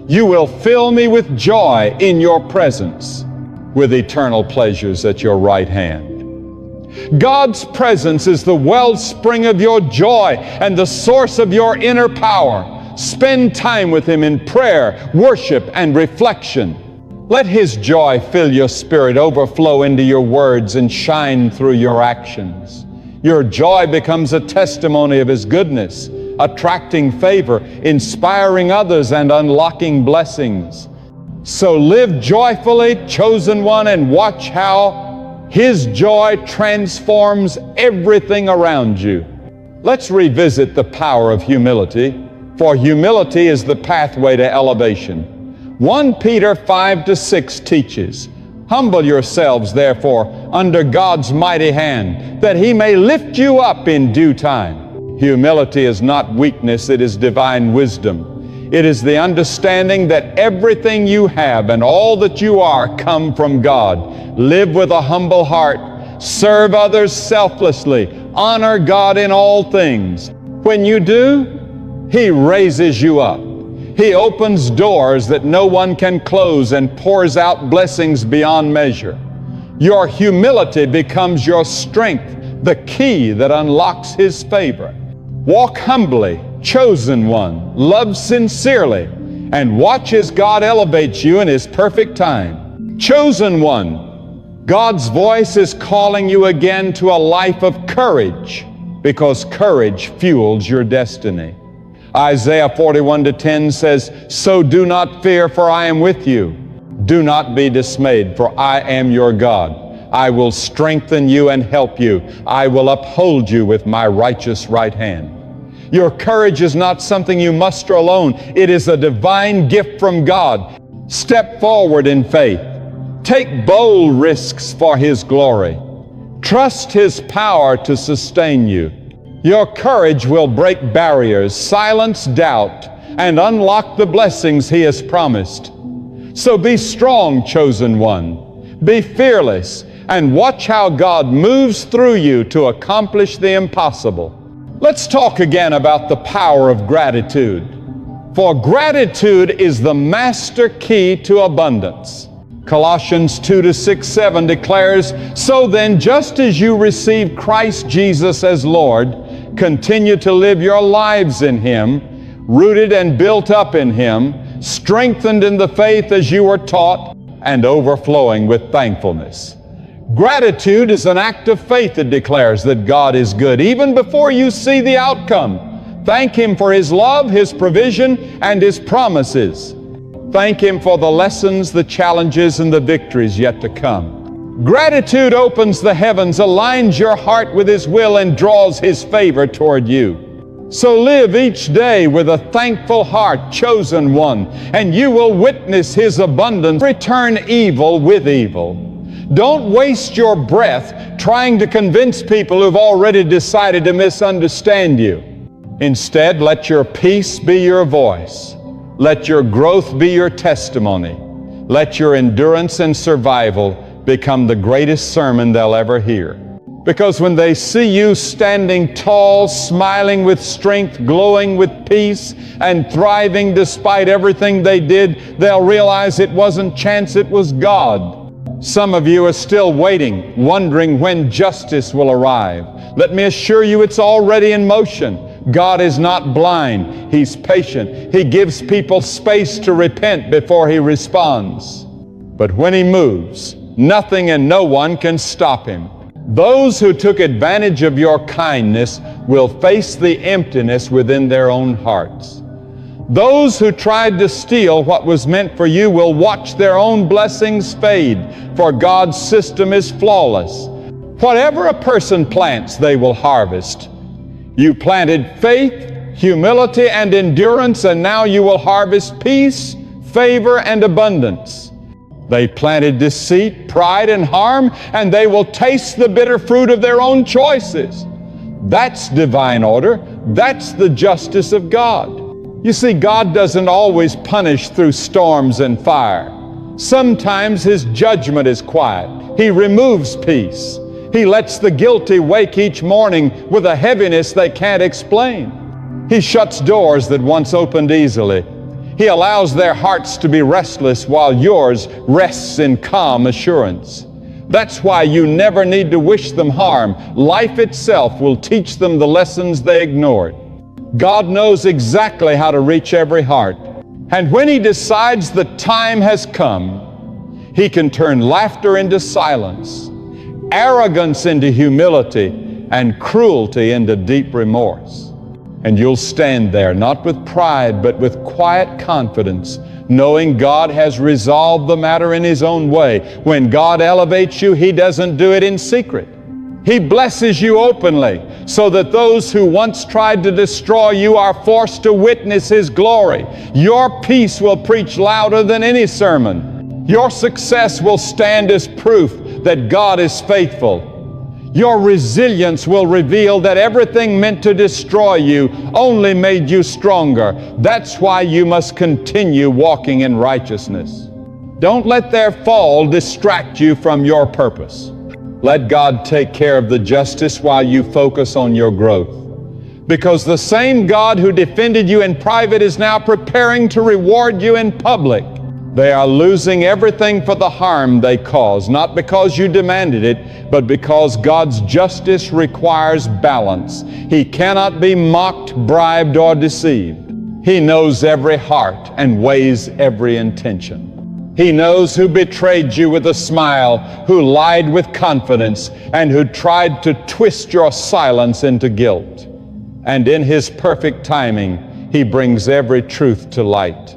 You will fill me with joy in your presence, with eternal pleasures at your right hand." God's presence is the wellspring of your joy and the source of your inner power. Spend time with Him in prayer, worship, and reflection. Let His joy fill your spirit, overflow into your words, and shine through your actions. Your joy becomes a testimony of His goodness, attracting favor, inspiring others, and unlocking blessings. So live joyfully, chosen one, and watch how His joy transforms everything around you. Let's revisit the power of humility, for humility is the pathway to elevation. 1 Peter 5-6 teaches, "Humble yourselves, therefore, under God's mighty hand, that He may lift you up in due time." Humility is not weakness, it is divine wisdom. It is the understanding that everything you have and all that you are come from God. Live with a humble heart. Serve others selflessly. Honor God in all things. When you do, He raises you up. He opens doors that no one can close and pours out blessings beyond measure. Your humility becomes your strength, the key that unlocks His favor. Walk humbly, chosen one, love sincerely, and watch as God elevates you in His perfect time. Chosen one, God's voice is calling you again to a life of courage, because courage fuels your destiny. Isaiah 41:10 says, "So do not fear, for I am with you. Do not be dismayed, for I am your God. I will strengthen you and help you. I will uphold you with my righteous right hand." Your courage is not something you muster alone. It is a divine gift from God. Step forward in faith. Take bold risks for His glory. Trust His power to sustain you. Your courage will break barriers, silence doubt, and unlock the blessings He has promised. So be strong, chosen one. Be fearless, and watch how God moves through you to accomplish the impossible. Let's talk again about the power of gratitude. For gratitude is the master key to abundance. Colossians 2-6-7 declares, "So then, just as you received Christ Jesus as Lord, continue to live your lives in Him, rooted and built up in Him, strengthened in the faith as you were taught, and overflowing with thankfulness." Gratitude is an act of faith that declares that God is good, even before you see the outcome. Thank Him for His love, His provision, and His promises. Thank Him for the lessons, the challenges, and the victories yet to come. Gratitude opens the heavens, aligns your heart with His will, and draws His favor toward you. So live each day with a thankful heart, chosen one, and you will witness His abundance. Return evil with evil. Don't waste your breath trying to convince people who've already decided to misunderstand you. Instead, let your peace be your voice. Let your growth be your testimony. Let your endurance and survival become the greatest sermon they'll ever hear. Because when they see you standing tall, smiling with strength, glowing with peace, and thriving despite everything they did, they'll realize it wasn't chance, it was God. Some of you are still waiting, wondering when justice will arrive. Let me assure you it's already in motion. God is not blind. He's patient. He gives people space to repent before He responds. But when He moves, nothing and no one can stop Him. Those who took advantage of your kindness will face the emptiness within their own hearts. Those who tried to steal what was meant for you will watch their own blessings fade, for God's system is flawless. Whatever a person plants, they will harvest. You planted faith, humility, and endurance, and now you will harvest peace, favor, and abundance. They planted deceit, pride, and harm, and they will taste the bitter fruit of their own choices. That's divine order. That's the justice of God. You see, God doesn't always punish through storms and fire. Sometimes His judgment is quiet. He removes peace. He lets the guilty wake each morning with a heaviness they can't explain. He shuts doors that once opened easily. He allows their hearts to be restless while yours rests in calm assurance. That's why you never need to wish them harm. Life itself will teach them the lessons they ignored. God knows exactly how to reach every heart. And when He decides the time has come, He can turn laughter into silence, arrogance into humility, and cruelty into deep remorse. And you'll stand there, not with pride, but with quiet confidence, knowing God has resolved the matter in His own way. When God elevates you, He doesn't do it in secret. He blesses you openly, so that those who once tried to destroy you are forced to witness His glory. Your peace will preach louder than any sermon. Your success will stand as proof that God is faithful. Your resilience will reveal that everything meant to destroy you only made you stronger. That's why you must continue walking in righteousness. Don't let their fall distract you from your purpose. Let God take care of the justice while you focus on your growth. Because the same God who defended you in private is now preparing to reward you in public. They are losing everything for the harm they caused, not because you demanded it, but because God's justice requires balance. He cannot be mocked, bribed, or deceived. He knows every heart and weighs every intention. He knows who betrayed you with a smile, who lied with confidence, and who tried to twist your silence into guilt. And in His perfect timing, He brings every truth to light.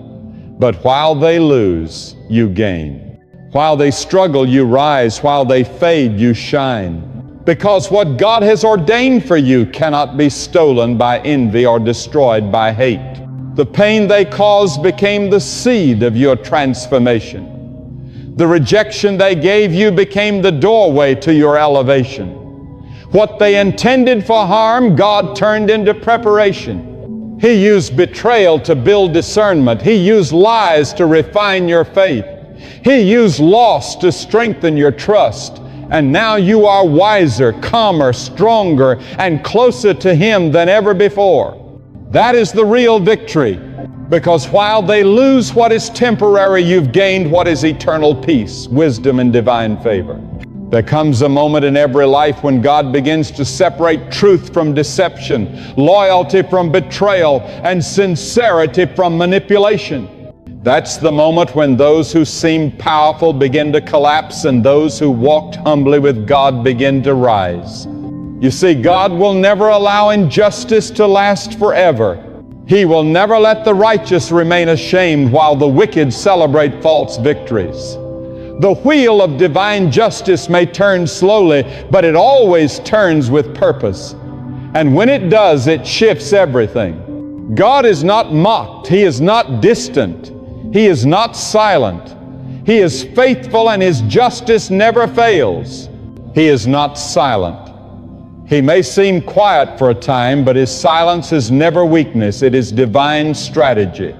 But while they lose, you gain. While they struggle, you rise. While they fade, you shine. Because what God has ordained for you cannot be stolen by envy or destroyed by hate. The pain they caused became the seed of your transformation. The rejection they gave you became the doorway to your elevation. What they intended for harm, God turned into preparation. He used betrayal to build discernment. He used lies to refine your faith. He used loss to strengthen your trust. And now you are wiser, calmer, stronger, and closer to Him than ever before. That is the real victory, because while they lose what is temporary, you've gained what is eternal peace, wisdom, and divine favor. There comes a moment in every life when God begins to separate truth from deception, loyalty from betrayal, and sincerity from manipulation. That's the moment when those who seemed powerful begin to collapse and those who walked humbly with God begin to rise. You see, God will never allow injustice to last forever. He will never let the righteous remain ashamed while the wicked celebrate false victories. The wheel of divine justice may turn slowly, but it always turns with purpose. And when it does, it shifts everything. God is not mocked. He is not distant. He is not silent. He is faithful, and His justice never fails. He is not silent. He may seem quiet for a time, but His silence is never weakness. It is divine strategy.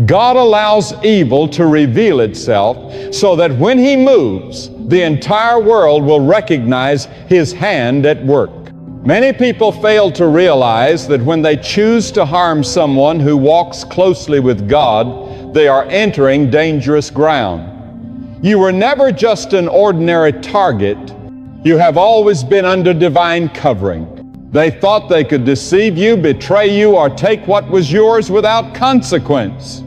God allows evil to reveal itself so that when He moves, the entire world will recognize His hand at work. Many people fail to realize that when they choose to harm someone who walks closely with God, they are entering dangerous ground. You were never just an ordinary target. You have always been under divine covering. They thought they could deceive you, betray you, or take what was yours without consequence.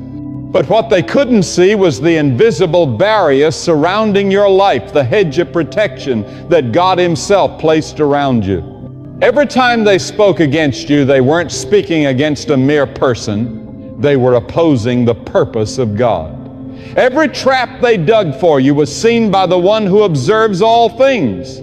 But what they couldn't see was the invisible barrier surrounding your life, the hedge of protection that God Himself placed around you. Every time they spoke against you, they weren't speaking against a mere person. They were opposing the purpose of God. Every trap they dug for you was seen by the one who observes all things.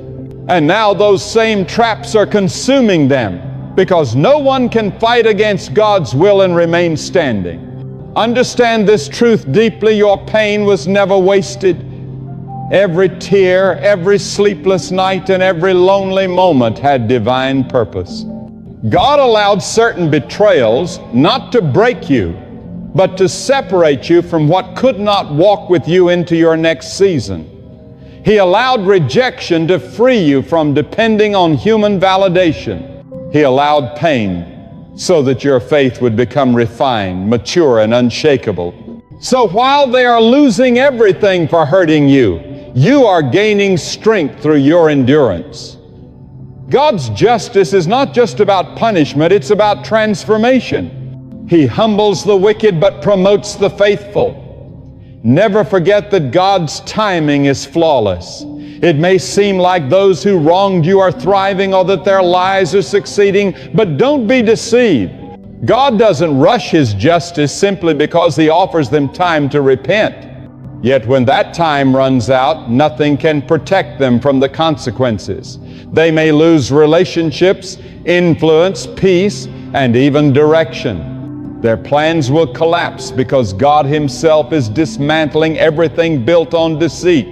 And now those same traps are consuming them, because no one can fight against God's will and remain standing. Understand this truth deeply. Your pain was never wasted. Every tear, every sleepless night, and every lonely moment had divine purpose. God allowed certain betrayals not to break you, but to separate you from what could not walk with you into your next season. He allowed rejection to free you from depending on human validation. He allowed pain so that your faith would become refined, mature, and unshakable. So while they are losing everything for hurting you, you are gaining strength through your endurance. God's justice is not just about punishment, it's about transformation. He humbles the wicked but promotes the faithful. Never forget that God's timing is flawless. It may seem like those who wronged you are thriving or that their lies are succeeding, but don't be deceived. God doesn't rush His justice simply because He offers them time to repent. Yet when that time runs out, nothing can protect them from the consequences. They may lose relationships, influence, peace, and even direction. Their plans will collapse because God Himself is dismantling everything built on deceit.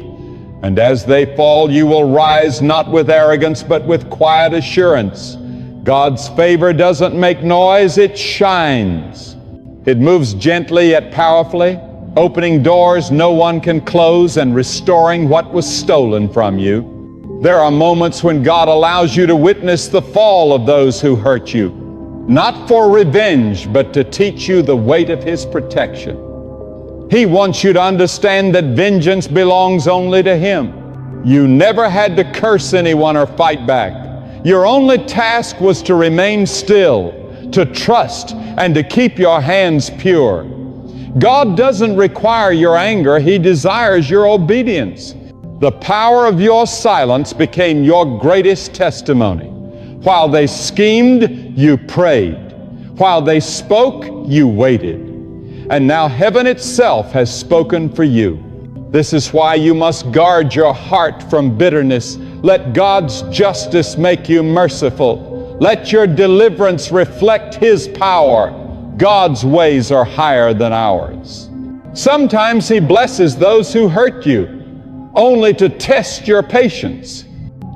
And as they fall, you will rise not with arrogance, but with quiet assurance. God's favor doesn't make noise, it shines. It moves gently yet powerfully, opening doors no one can close and restoring what was stolen from you. There are moments when God allows you to witness the fall of those who hurt you, not for revenge, but to teach you the weight of His protection. He wants you to understand that vengeance belongs only to Him. You never had to curse anyone or fight back. Your only task was to remain still, to trust, and to keep your hands pure. God doesn't require your anger, He desires your obedience. The power of your silence became your greatest testimony. While they schemed, you prayed. While they spoke, you waited. And now heaven itself has spoken for you. This is why you must guard your heart from bitterness. Let God's justice make you merciful. Let your deliverance reflect His power. God's ways are higher than ours. Sometimes He blesses those who hurt you, only to test your patience.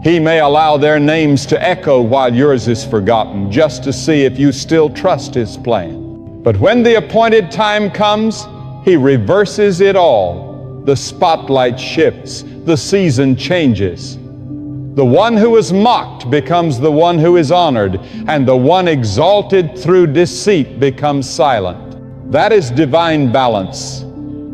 He may allow their names to echo while yours is forgotten, just to see if you still trust His plan. But when the appointed time comes, He reverses it all. The spotlight shifts, the season changes. The one who is mocked becomes the one who is honored, and the one exalted through deceit becomes silent. That is divine balance.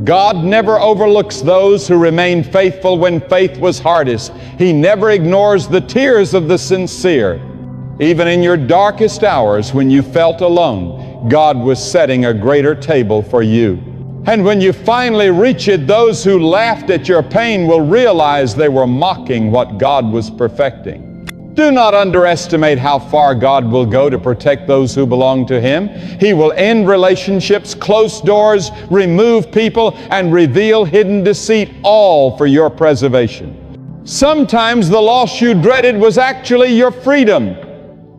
God never overlooks those who remain faithful when faith was hardest. He never ignores the tears of the sincere. Even in your darkest hours when you felt alone, God was setting a greater table for you. And when you finally reach it, those who laughed at your pain will realize they were mocking what God was perfecting. Do not underestimate how far God will go to protect those who belong to Him. He will end relationships, close doors, remove people, and reveal hidden deceit, all for your preservation. Sometimes the loss you dreaded was actually your freedom.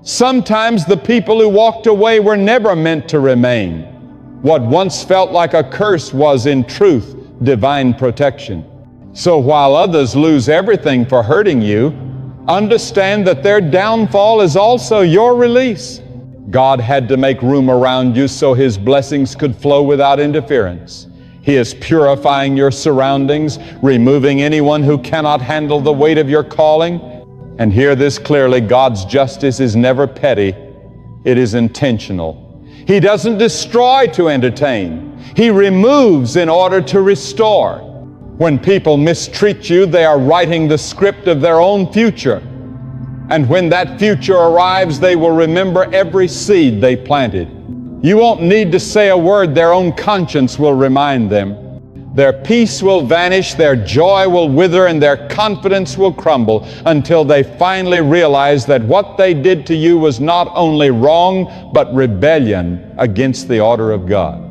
Sometimes the people who walked away were never meant to remain. What once felt like a curse was, in truth, divine protection. So while others lose everything for hurting you, understand that their downfall is also your release. God had to make room around you so His blessings could flow without interference. He is purifying your surroundings, removing anyone who cannot handle the weight of your calling. And hear this clearly, God's justice is never petty, it is intentional. He doesn't destroy to entertain. He removes in order to restore. When people mistreat you, they are writing the script of their own future. And when that future arrives, they will remember every seed they planted. You won't need to say a word, their own conscience will remind them. Their peace will vanish, their joy will wither, and their confidence will crumble until they finally realize that what they did to you was not only wrong, but rebellion against the order of God.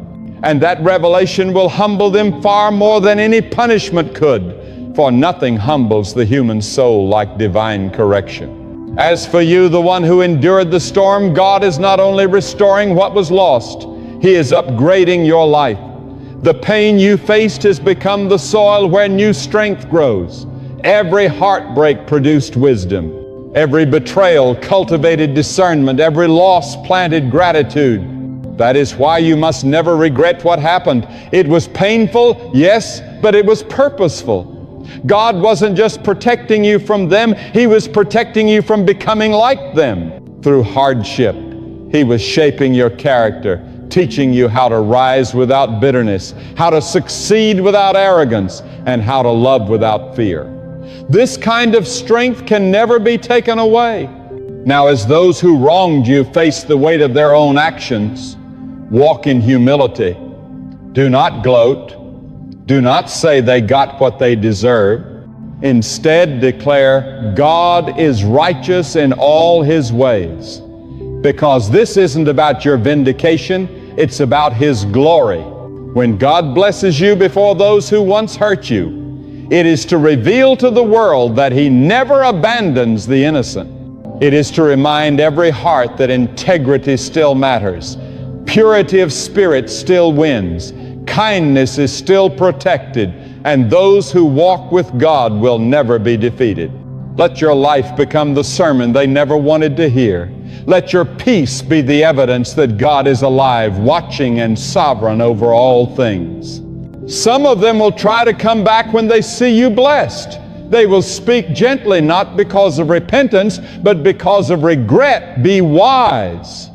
And that revelation will humble them far more than any punishment could, for nothing humbles the human soul like divine correction. As for you, the one who endured the storm, God is not only restoring what was lost, He is upgrading your life. The pain you faced has become the soil where new strength grows. Every heartbreak produced wisdom. Every betrayal cultivated discernment. Every loss planted gratitude. That is why you must never regret what happened. It was painful, yes, but it was purposeful. God wasn't just protecting you from them, He was protecting you from becoming like them. Through hardship, He was shaping your character, teaching you how to rise without bitterness, how to succeed without arrogance, and how to love without fear. This kind of strength can never be taken away. Now, as those who wronged you face the weight of their own actions, walk in humility. Do not gloat. Do not say they got what they deserve. Instead, declare, God is righteous in all His ways. Because this isn't about your vindication, it's about His glory. When God blesses you before those who once hurt you, it is to reveal to the world that He never abandons the innocent. It is to remind every heart that integrity still matters. Purity of spirit still wins. Kindness is still protected. And those who walk with God will never be defeated. Let your life become the sermon they never wanted to hear. Let your peace be the evidence that God is alive, watching and sovereign over all things. Some of them will try to come back when they see you blessed. They will speak gently, not because of repentance, but because of regret. Be wise.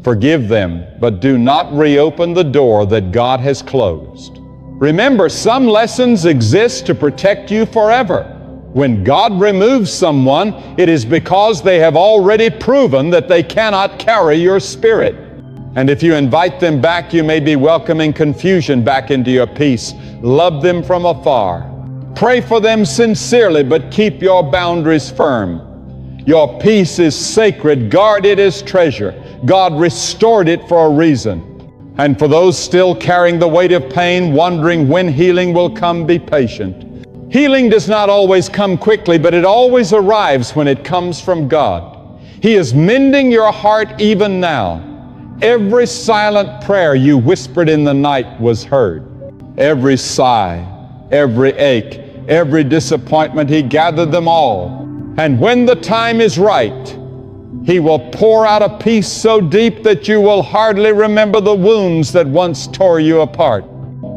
Forgive them, but do not reopen the door that God has closed. Remember, some lessons exist to protect you forever. When God removes someone, it is because they have already proven that they cannot carry your spirit. And if you invite them back, you may be welcoming confusion back into your peace. Love them from afar. Pray for them sincerely, but keep your boundaries firm. Your peace is sacred. Guard it as treasure. God restored it for a reason. And for those still carrying the weight of pain, wondering when healing will come, be patient. Healing does not always come quickly, but it always arrives when it comes from God. He is mending your heart even now. Every silent prayer you whispered in the night was heard. Every sigh, every ache, every disappointment, He gathered them all. And when the time is right, He will pour out a peace so deep that you will hardly remember the wounds that once tore you apart.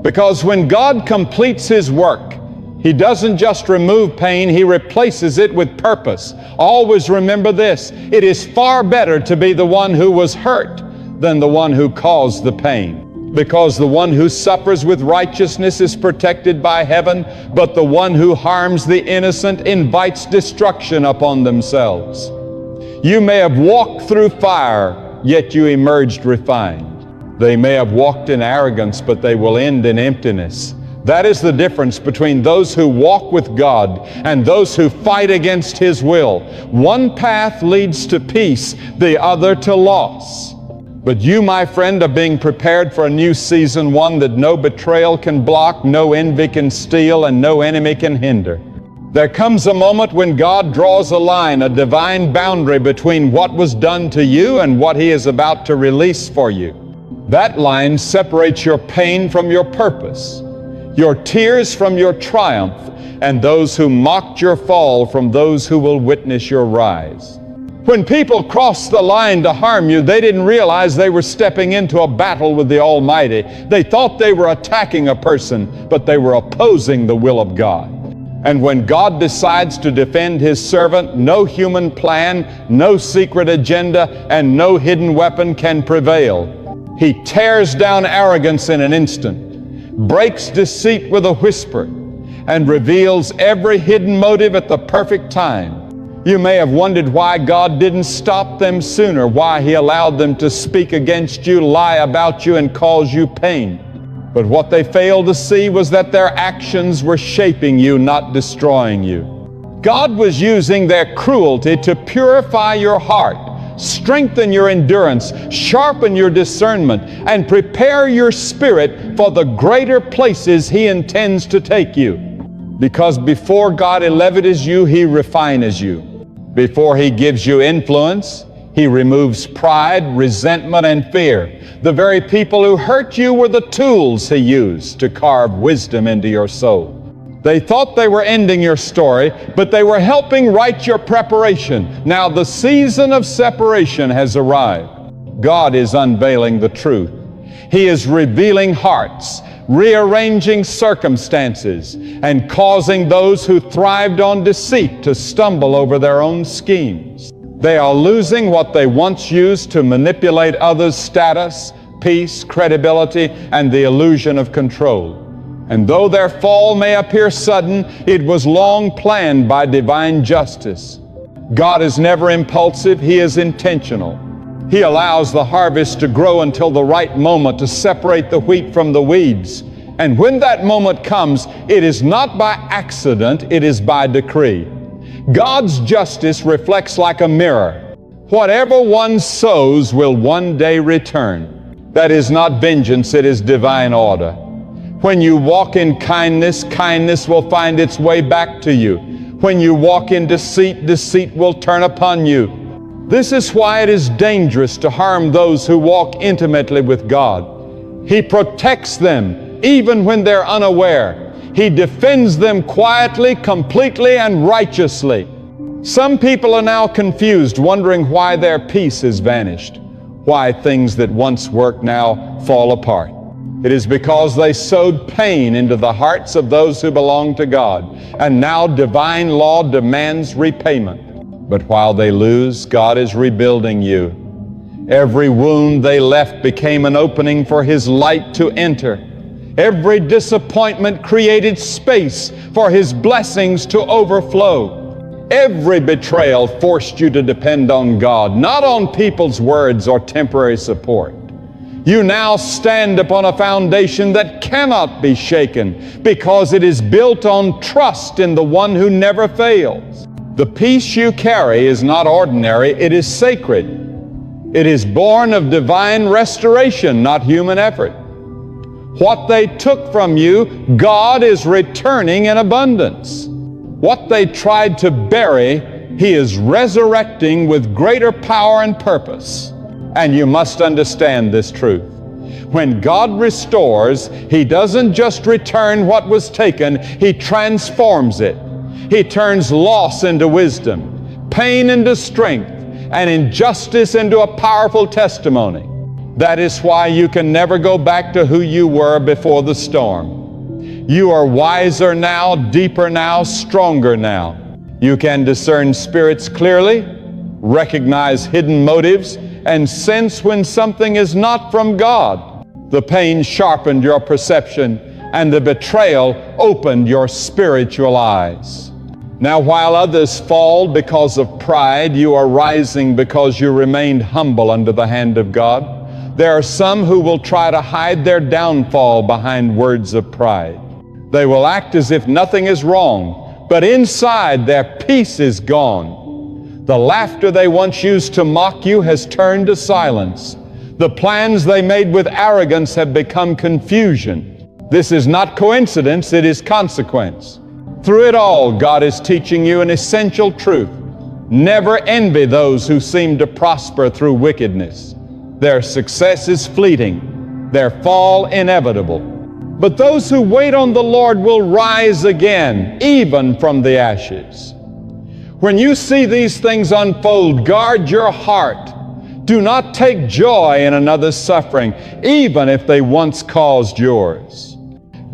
Because when God completes His work, He doesn't just remove pain, He replaces it with purpose. Always remember this: it is far better to be the one who was hurt than the one who caused the pain. Because the one who suffers with righteousness is protected by heaven, but the one who harms the innocent invites destruction upon themselves. You may have walked through fire, yet you emerged refined. They may have walked in arrogance, but they will end in emptiness. That is the difference between those who walk with God and those who fight against His will. One path leads to peace, the other to loss. But you, my friend, are being prepared for a new season, one that no betrayal can block, no envy can steal, and no enemy can hinder. There comes a moment when God draws a line, a divine boundary between what was done to you and what He is about to release for you. That line separates your pain from your purpose, your tears from your triumph, and those who mocked your fall from those who will witness your rise. When people crossed the line to harm you, they didn't realize they were stepping into a battle with the Almighty. They thought they were attacking a person, but they were opposing the will of God. And when God decides to defend His servant, no human plan, no secret agenda, and no hidden weapon can prevail. He tears down arrogance in an instant, breaks deceit with a whisper, and reveals every hidden motive at the perfect time. You may have wondered why God didn't stop them sooner, why He allowed them to speak against you, lie about you, and cause you pain. But what they failed to see was that their actions were shaping you, not destroying you. God was using their cruelty to purify your heart, strengthen your endurance, sharpen your discernment, and prepare your spirit for the greater places He intends to take you. Because before God elevates you, He refines you. Before He gives you influence, He removes pride, resentment, and fear. The very people who hurt you were the tools He used to carve wisdom into your soul. They thought they were ending your story, but they were helping write your preparation. Now the season of separation has arrived. God is unveiling the truth. He is revealing hearts, rearranging circumstances, and causing those who thrived on deceit to stumble over their own schemes. They are losing what they once used to manipulate others' status, peace, credibility, and the illusion of control. And though their fall may appear sudden, it was long planned by divine justice. God is never impulsive, He is intentional. He allows the harvest to grow until the right moment to separate the wheat from the weeds. And when that moment comes, it is not by accident, it is by decree. God's justice reflects like a mirror. Whatever one sows will one day return. That is not vengeance, it is divine order. When you walk in kindness, kindness will find its way back to you. When you walk in deceit, deceit will turn upon you. This is why it is dangerous to harm those who walk intimately with God. He protects them even when they're unaware. He defends them quietly, completely, and righteously. Some people are now confused, wondering why their peace has vanished, why things that once worked now fall apart. It is because they sowed pain into the hearts of those who belong to God, and now divine law demands repayment. But while they lose, God is rebuilding you. Every wound they left became an opening for His light to enter. Every disappointment created space for His blessings to overflow. Every betrayal forced you to depend on God, not on people's words or temporary support. You now stand upon a foundation that cannot be shaken because it is built on trust in the One who never fails. The peace you carry is not ordinary, it is sacred. It is born of divine restoration, not human effort. What they took from you, God is returning in abundance. What they tried to bury, He is resurrecting with greater power and purpose. And you must understand this truth. When God restores, He doesn't just return what was taken, He transforms it. He turns loss into wisdom, pain into strength, and injustice into a powerful testimony. That is why you can never go back to who you were before the storm. You are wiser now, deeper now, stronger now. You can discern spirits clearly, recognize hidden motives, and sense when something is not from God. The pain sharpened your perception, and the betrayal opened your spiritual eyes. Now, while others fall because of pride, you are rising because you remained humble under the hand of God. There are some who will try to hide their downfall behind words of pride. They will act as if nothing is wrong, but inside their peace is gone. The laughter they once used to mock you has turned to silence. The plans they made with arrogance have become confusion. This is not coincidence, it is consequence. Through it all, God is teaching you an essential truth. Never envy those who seem to prosper through wickedness. Their success is fleeting, their fall inevitable. But those who wait on the Lord will rise again, even from the ashes. When you see these things unfold, guard your heart. Do not take joy in another's suffering, even if they once caused yours.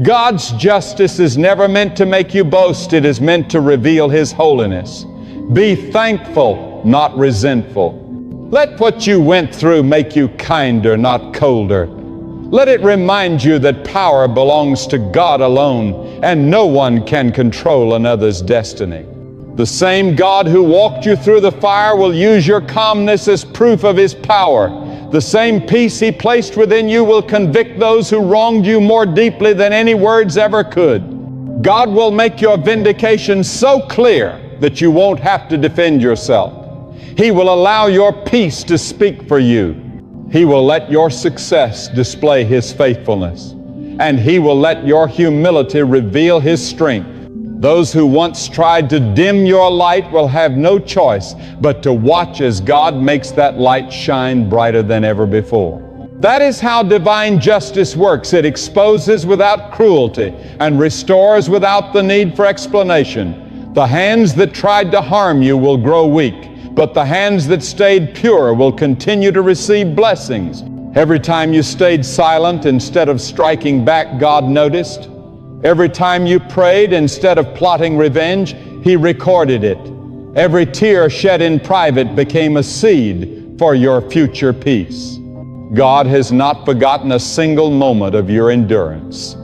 God's justice is never meant to make you boast. It is meant to reveal His holiness. Be thankful, not resentful. Let what you went through make you kinder, not colder. Let it remind you that power belongs to God alone, and no one can control another's destiny. The same God who walked you through the fire will use your calmness as proof of His power. The same peace He placed within you will convict those who wronged you more deeply than any words ever could. God will make your vindication so clear that you won't have to defend yourself. He will allow your peace to speak for you. He will let your success display His faithfulness. And He will let your humility reveal His strength. Those who once tried to dim your light will have no choice but to watch as God makes that light shine brighter than ever before. That is how divine justice works. It exposes without cruelty and restores without the need for explanation. The hands that tried to harm you will grow weak, but the hands that stayed pure will continue to receive blessings. Every time you stayed silent instead of striking back, God noticed. Every time you prayed instead of plotting revenge, He recorded it. Every tear shed in private became a seed for your future peace. God has not forgotten a single moment of your endurance.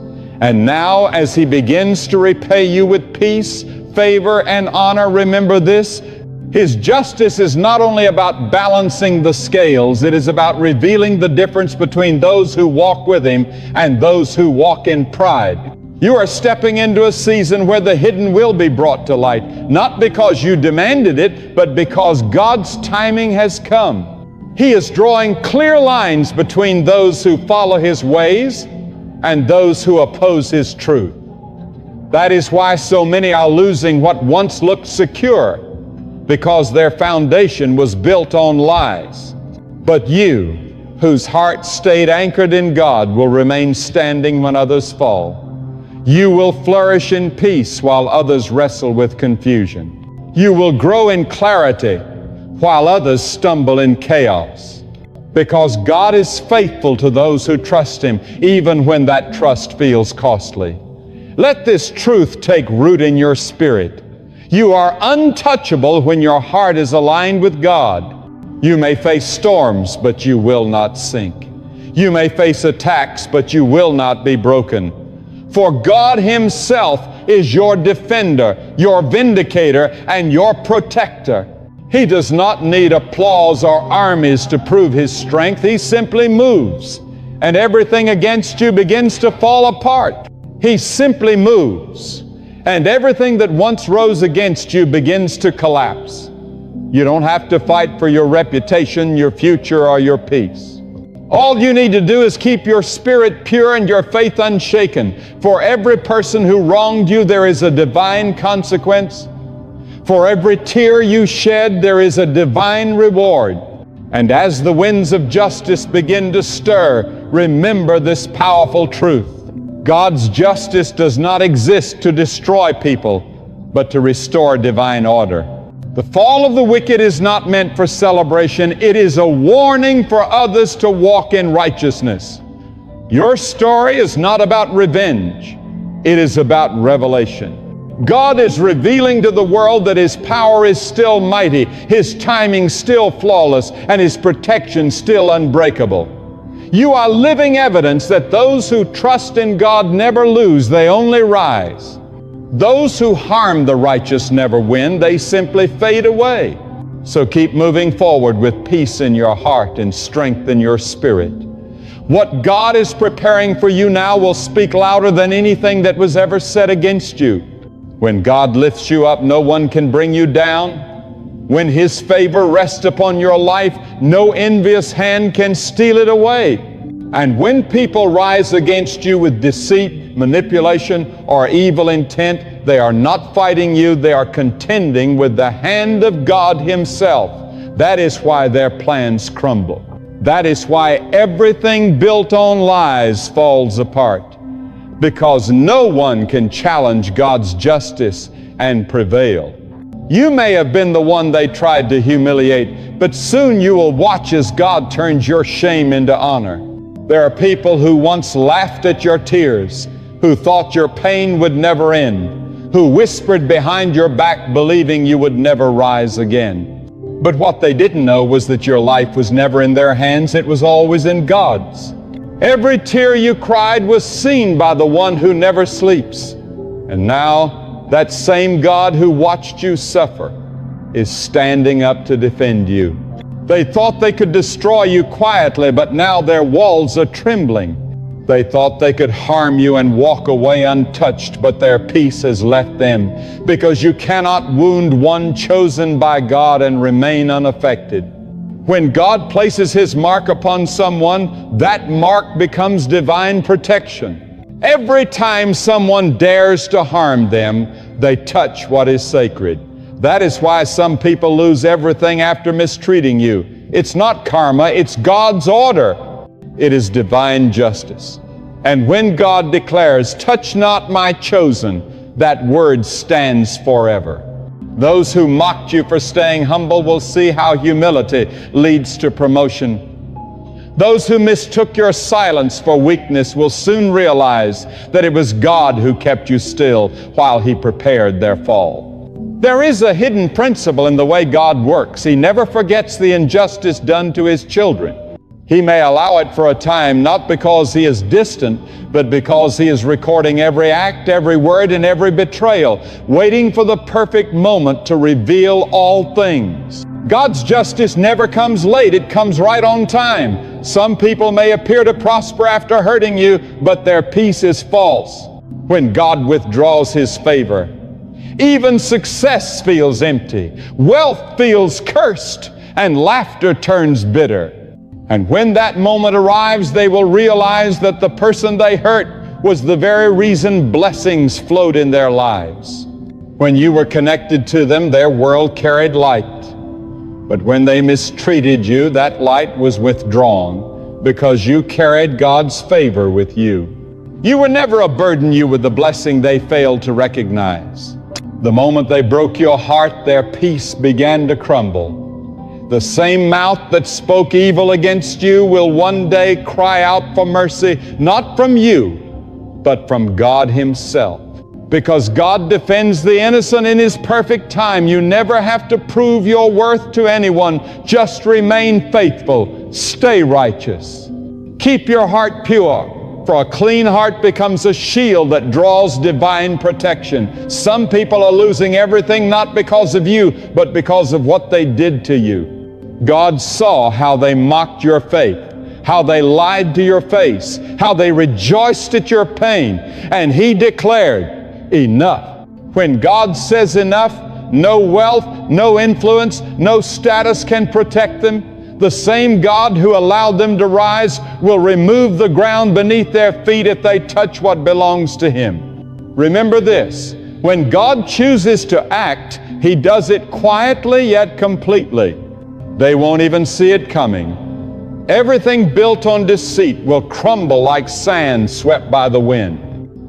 And now, as He begins to repay you with peace, favor, and honor, remember this: His justice is not only about balancing the scales, it is about revealing the difference between those who walk with Him and those who walk in pride. You are stepping into a season where the hidden will be brought to light, not because you demanded it, but because God's timing has come. He is drawing clear lines between those who follow His ways and those who oppose His truth. That is why so many are losing what once looked secure, because their foundation was built on lies. But you, whose heart stayed anchored in God, will remain standing when others fall. You will flourish in peace while others wrestle with confusion. You will grow in clarity while others stumble in chaos. Because God is faithful to those who trust Him, even when that trust feels costly. Let this truth take root in your spirit. You are untouchable when your heart is aligned with God. You may face storms, but you will not sink. You may face attacks, but you will not be broken. For God Himself is your defender, your vindicator, and your protector. He does not need applause or armies to prove His strength. He simply moves, and everything against you begins to fall apart. He simply moves, and everything that once rose against you begins to collapse. You don't have to fight for your reputation, your future, or your peace. All you need to do is keep your spirit pure and your faith unshaken. For every person who wronged you, there is a divine consequence. For every tear you shed, there is a divine reward. And as the winds of justice begin to stir, remember this powerful truth. God's justice does not exist to destroy people, but to restore divine order. The fall of the wicked is not meant for celebration. It is a warning for others to walk in righteousness. Your story is not about revenge. It is about revelation. God is revealing to the world that His power is still mighty, His timing still flawless, and His protection still unbreakable. You are living evidence that those who trust in God never lose, they only rise. Those who harm the righteous never win, they simply fade away. So keep moving forward with peace in your heart and strength in your spirit. What God is preparing for you now will speak louder than anything that was ever said against you. When God lifts you up, no one can bring you down. When His favor rests upon your life, no envious hand can steal it away. And when people rise against you with deceit, manipulation, or evil intent, they are not fighting you, they are contending with the hand of God Himself. That is why their plans crumble. That is why everything built on lies falls apart. Because no one can challenge God's justice and prevail. You may have been the one they tried to humiliate, but soon you will watch as God turns your shame into honor. There are people who once laughed at your tears, who thought your pain would never end, who whispered behind your back believing you would never rise again. But what they didn't know was that your life was never in their hands, it was always in God's. Every tear you cried was seen by the one who never sleeps. And now, that same God who watched you suffer is standing up to defend you. They thought they could destroy you quietly, but now their walls are trembling. They thought they could harm you and walk away untouched, but their peace has left them, because you cannot wound one chosen by God and remain unaffected. When God places His mark upon someone, that mark becomes divine protection. Every time someone dares to harm them, they touch what is sacred. That is why some people lose everything after mistreating you. It's not karma, it's God's order. It is divine justice. And when God declares, "Touch not my chosen," that word stands forever. Those who mocked you for staying humble will see how humility leads to promotion. Those who mistook your silence for weakness will soon realize that it was God who kept you still while He prepared their fall. There is a hidden principle in the way God works. He never forgets the injustice done to His children. He may allow it for a time, not because He is distant, but because He is recording every act, every word, and every betrayal, waiting for the perfect moment to reveal all things. God's justice never comes late, it comes right on time. Some people may appear to prosper after hurting you, but their peace is false when God withdraws His favor. Even success feels empty, wealth feels cursed, and laughter turns bitter. And when that moment arrives, they will realize that the person they hurt was the very reason blessings flowed in their lives. When you were connected to them, their world carried light. But when they mistreated you, that light was withdrawn because you carried God's favor with you. You were never a burden you with the blessing they failed to recognize. The moment they broke your heart, their peace began to crumble. The same mouth that spoke evil against you will one day cry out for mercy, not from you, but from God Himself. Because God defends the innocent in His perfect time. You never have to prove your worth to anyone. Just remain faithful. Stay righteous. Keep your heart pure. For a clean heart becomes a shield that draws divine protection. Some people are losing everything not because of you, but because of what they did to you. God saw how they mocked your faith, how they lied to your face, how they rejoiced at your pain, and He declared, "Enough." When God says enough, no wealth, no influence, no status can protect them. The same God who allowed them to rise will remove the ground beneath their feet if they touch what belongs to Him. Remember this, when God chooses to act, He does it quietly yet completely. They won't even see it coming. Everything built on deceit will crumble like sand swept by the wind.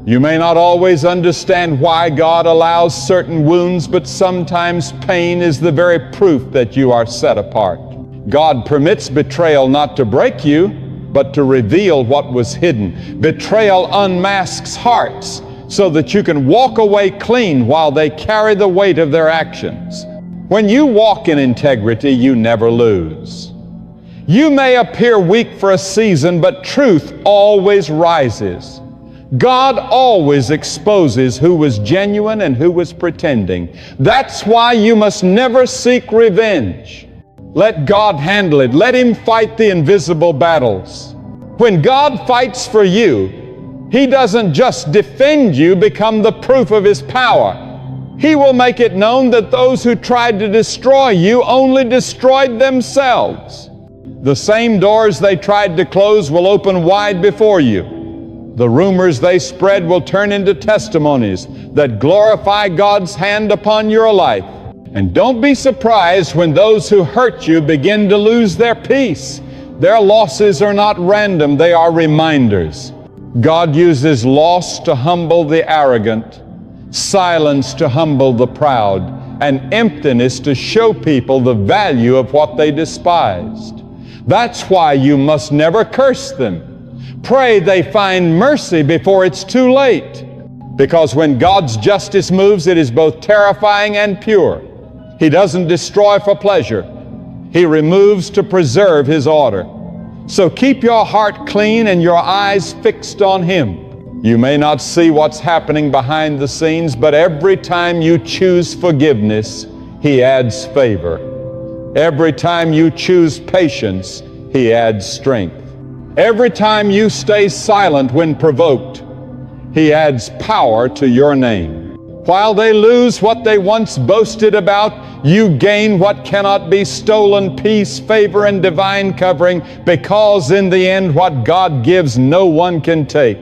You may not always understand why God allows certain wounds, but sometimes pain is the very proof that you are set apart. God permits betrayal not to break you, but to reveal what was hidden. Betrayal unmasks hearts so that you can walk away clean while they carry the weight of their actions. When you walk in integrity, you never lose. You may appear weak for a season, but truth always rises. God always exposes who was genuine and who was pretending. That's why you must never seek revenge. Let God handle it. Let Him fight the invisible battles. When God fights for you, He doesn't just defend you, become the proof of His power. He will make it known that those who tried to destroy you only destroyed themselves. The same doors they tried to close will open wide before you. The rumors they spread will turn into testimonies that glorify God's hand upon your life. And don't be surprised when those who hurt you begin to lose their peace. Their losses are not random, they are reminders. God uses loss to humble the arrogant, silence to humble the proud, and emptiness to show people the value of what they despised. That's why you must never curse them. Pray they find mercy before it's too late. Because when God's justice moves, it is both terrifying and pure. He doesn't destroy for pleasure. He removes to preserve His order. So keep your heart clean and your eyes fixed on Him. You may not see what's happening behind the scenes, but every time you choose forgiveness, He adds favor. Every time you choose patience, He adds strength. Every time you stay silent when provoked, He adds power to your name. While they lose what they once boasted about, you gain what cannot be stolen: peace, favor, and divine covering, because in the end what God gives no one can take.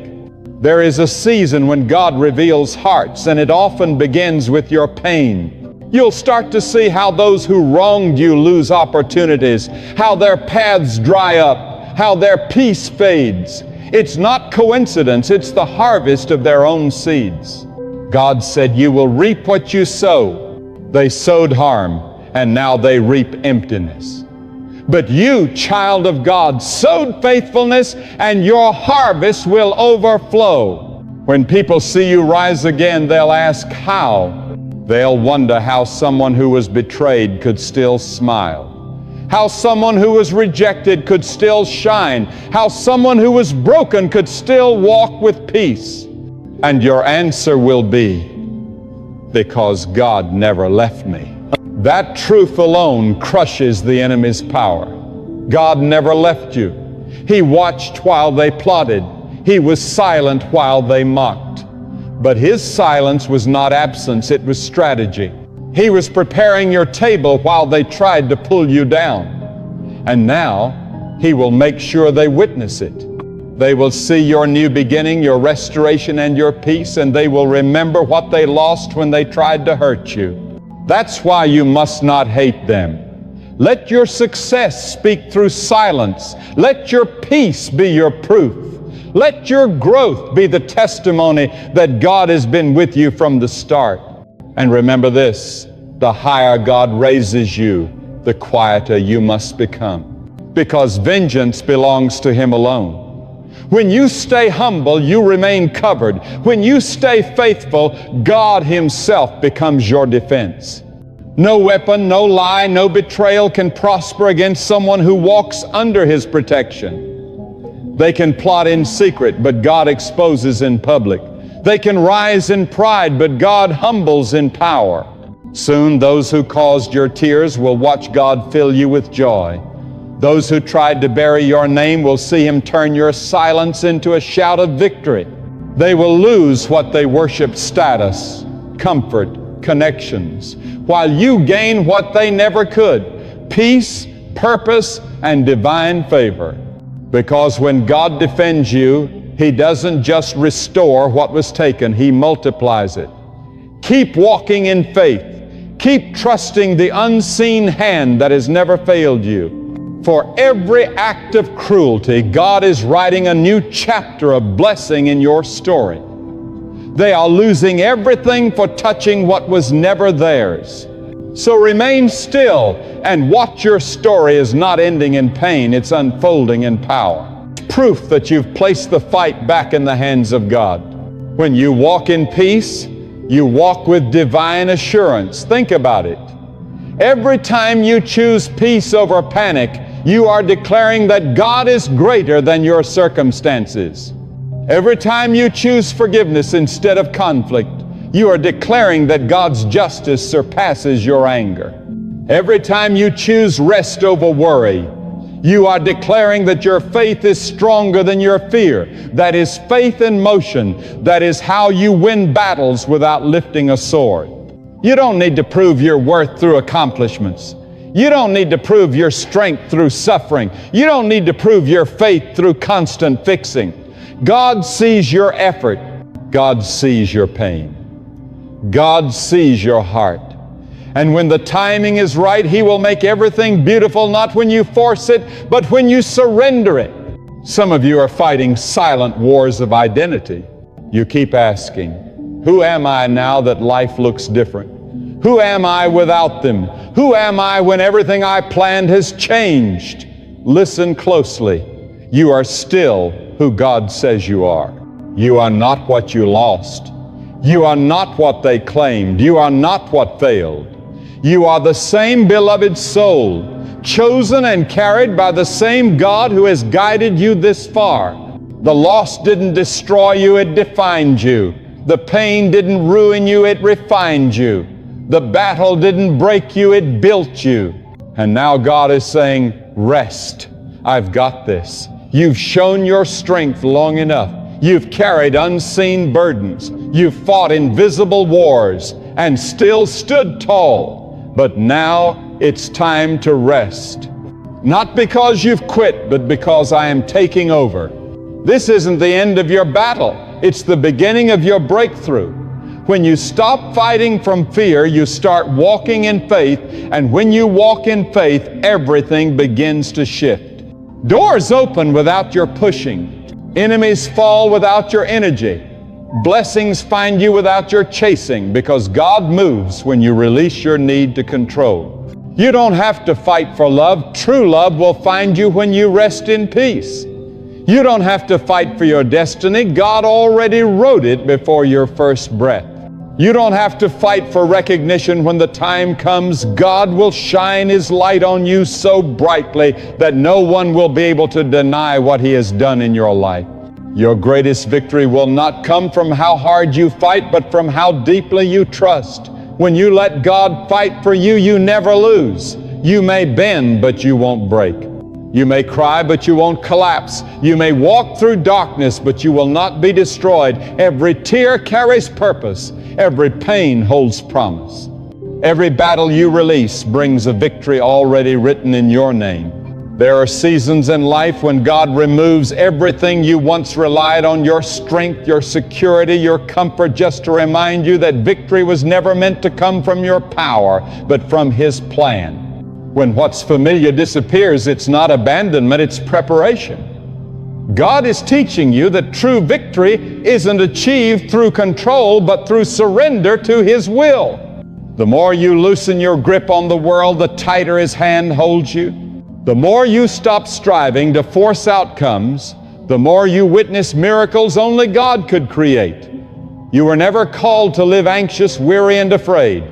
There is a season when God reveals hearts, and it often begins with your pain. You'll start to see how those who wronged you lose opportunities, how their paths dry up, how their peace fades. It's not coincidence, it's the harvest of their own seeds. God said, "You will reap what you sow." They sowed harm, and now they reap emptiness. But you, child of God, sowed faithfulness, and your harvest will overflow. When people see you rise again, they'll ask, how? They'll wonder how someone who was betrayed could still smile, how someone who was rejected could still shine, how someone who was broken could still walk with peace. And your answer will be, because God never left me. That truth alone crushes the enemy's power. God never left you. He watched while they plotted. He was silent while they mocked. But His silence was not absence, it was strategy. He was preparing your table while they tried to pull you down. And now He will make sure they witness it. They will see your new beginning, your restoration, and your peace, and they will remember what they lost when they tried to hurt you. That's why you must not hate them. Let your success speak through silence. Let your peace be your proof. Let your growth be the testimony that God has been with you from the start. And remember this, the higher God raises you, the quieter you must become, because vengeance belongs to Him alone. When you stay humble, you remain covered. When you stay faithful, God Himself becomes your defense. No weapon, no lie, no betrayal can prosper against someone who walks under His protection. They can plot in secret, but God exposes in public. They can rise in pride, but God humbles in power. Soon those who caused your tears will watch God fill you with joy. Those who tried to bury your name will see Him turn your silence into a shout of victory. They will lose what they worshiped: status, comfort, connections, while you gain what they never could: peace, purpose, and divine favor. Because when God defends you, He doesn't just restore what was taken, He multiplies it. Keep walking in faith. Keep trusting the unseen hand that has never failed you. For every act of cruelty, God is writing a new chapter of blessing in your story. They are losing everything for touching what was never theirs. So remain still and watch your story is not ending in pain, it's unfolding in power. Proof that you've placed the fight back in the hands of God. When you walk in peace, you walk with divine assurance. Think about it. Every time you choose peace over panic, you are declaring that God is greater than your circumstances. Every time you choose forgiveness instead of conflict, you are declaring that God's justice surpasses your anger. Every time you choose rest over worry, you are declaring that your faith is stronger than your fear. That is faith in motion. That is how you win battles without lifting a sword. You don't need to prove your worth through accomplishments. You don't need to prove your strength through suffering. You don't need to prove your faith through constant fixing. God sees your effort. God sees your pain. God sees your heart. And when the timing is right, He will make everything beautiful, not when you force it, but when you surrender it. Some of you are fighting silent wars of identity. You keep asking, who am I now that life looks different? Who am I without them? Who am I when everything I planned has changed? Listen closely. You are still who God says you are. You are not what you lost. You are not what they claimed. You are not what failed. You are the same beloved soul, chosen and carried by the same God who has guided you this far. The loss didn't destroy you, it defined you. The pain didn't ruin you, it refined you. The battle didn't break you, it built you. And now God is saying, rest. I've got this. You've shown your strength long enough. You've carried unseen burdens. You've fought invisible wars and still stood tall. But now it's time to rest. Not because you've quit, but because I am taking over. This isn't the end of your battle. It's the beginning of your breakthrough. When you stop fighting from fear, you start walking in faith, and when you walk in faith, everything begins to shift. Doors open without your pushing. Enemies fall without your energy. Blessings find you without your chasing, because God moves when you release your need to control. You don't have to fight for love. True love will find you when you rest in peace. You don't have to fight for your destiny. God already wrote it before your first breath. You don't have to fight for recognition when the time comes. God will shine His light on you so brightly that no one will be able to deny what He has done in your life. Your greatest victory will not come from how hard you fight, but from how deeply you trust. When you let God fight for you, you never lose. You may bend, but you won't break. You may cry, but you won't collapse. You may walk through darkness, but you will not be destroyed. Every tear carries purpose. Every pain holds promise. Every battle you release brings a victory already written in your name. There are seasons in life when God removes everything you once relied on, your strength, your security, your comfort, just to remind you that victory was never meant to come from your power, but from His plan. When what's familiar disappears, it's not abandonment, it's preparation. God is teaching you that true victory isn't achieved through control, but through surrender to His will. The more you loosen your grip on the world, the tighter His hand holds you. The more you stop striving to force outcomes, the more you witness miracles only God could create. You were never called to live anxious, weary, and afraid.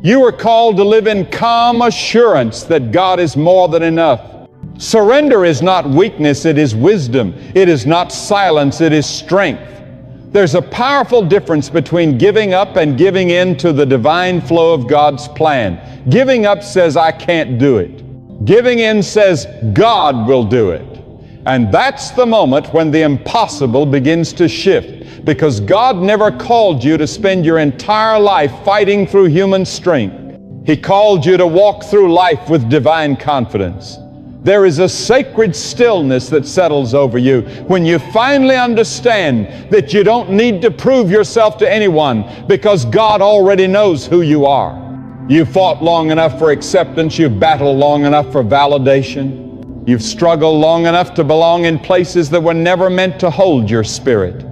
You were called to live in calm assurance that God is more than enough. Surrender is not weakness, it is wisdom. It is not silence, it is strength. There's a powerful difference between giving up and giving in to the divine flow of God's plan. Giving up says, I can't do it. Giving in says, God will do it. And that's the moment when the impossible begins to shift, because God never called you to spend your entire life fighting through human strength. He called you to walk through life with divine confidence. There is a sacred stillness that settles over you when you finally understand that you don't need to prove yourself to anyone, because God already knows who you are. You've fought long enough for acceptance. You've battled long enough for validation. You've struggled long enough to belong in places that were never meant to hold your spirit.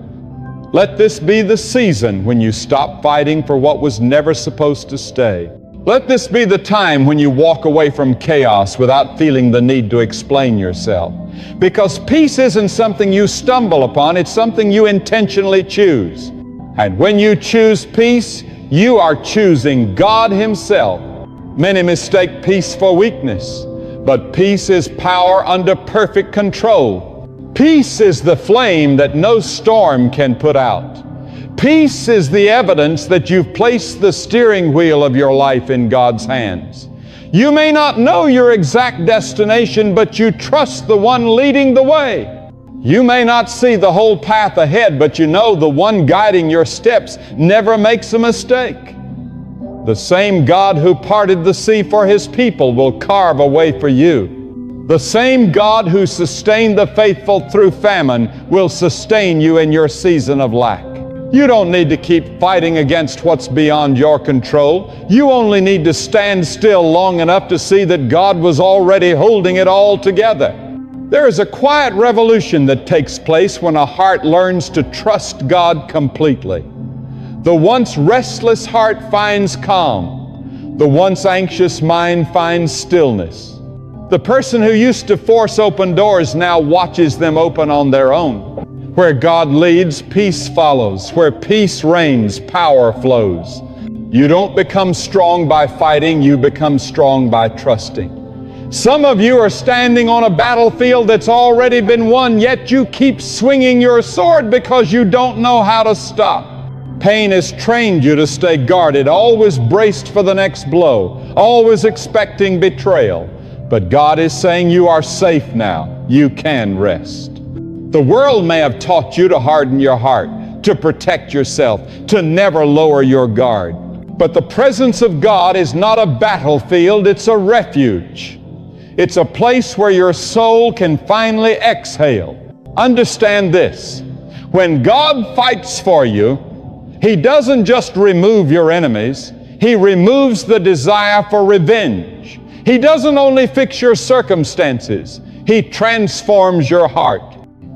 Let this be the season when you stop fighting for what was never supposed to stay. Let this be the time when you walk away from chaos without feeling the need to explain yourself. Because peace isn't something you stumble upon, it's something you intentionally choose. And when you choose peace, you are choosing God Himself. Many mistake peace for weakness, but peace is power under perfect control. Peace is the flame that no storm can put out. Peace is the evidence that you've placed the steering wheel of your life in God's hands. You may not know your exact destination, but you trust the one leading the way. You may not see the whole path ahead, but you know the one guiding your steps never makes a mistake. The same God who parted the sea for His people will carve a way for you. The same God who sustained the faithful through famine will sustain you in your season of lack. You don't need to keep fighting against what's beyond your control. You only need to stand still long enough to see that God was already holding it all together. There is a quiet revolution that takes place when a heart learns to trust God completely. The once restless heart finds calm. The once anxious mind finds stillness. The person who used to force open doors now watches them open on their own. Where God leads, peace follows. Where peace reigns, power flows. You don't become strong by fighting, you become strong by trusting. Some of you are standing on a battlefield that's already been won, yet you keep swinging your sword because you don't know how to stop. Pain has trained you to stay guarded, always braced for the next blow, always expecting betrayal. But God is saying you are safe now. you can rest. The world may have taught you to harden your heart, to protect yourself, to never lower your guard. But the presence of God is not a battlefield, it's a refuge. It's a place where your soul can finally exhale. Understand this: when God fights for you, He doesn't just remove your enemies, He removes the desire for revenge. He doesn't only fix your circumstances, He transforms your heart.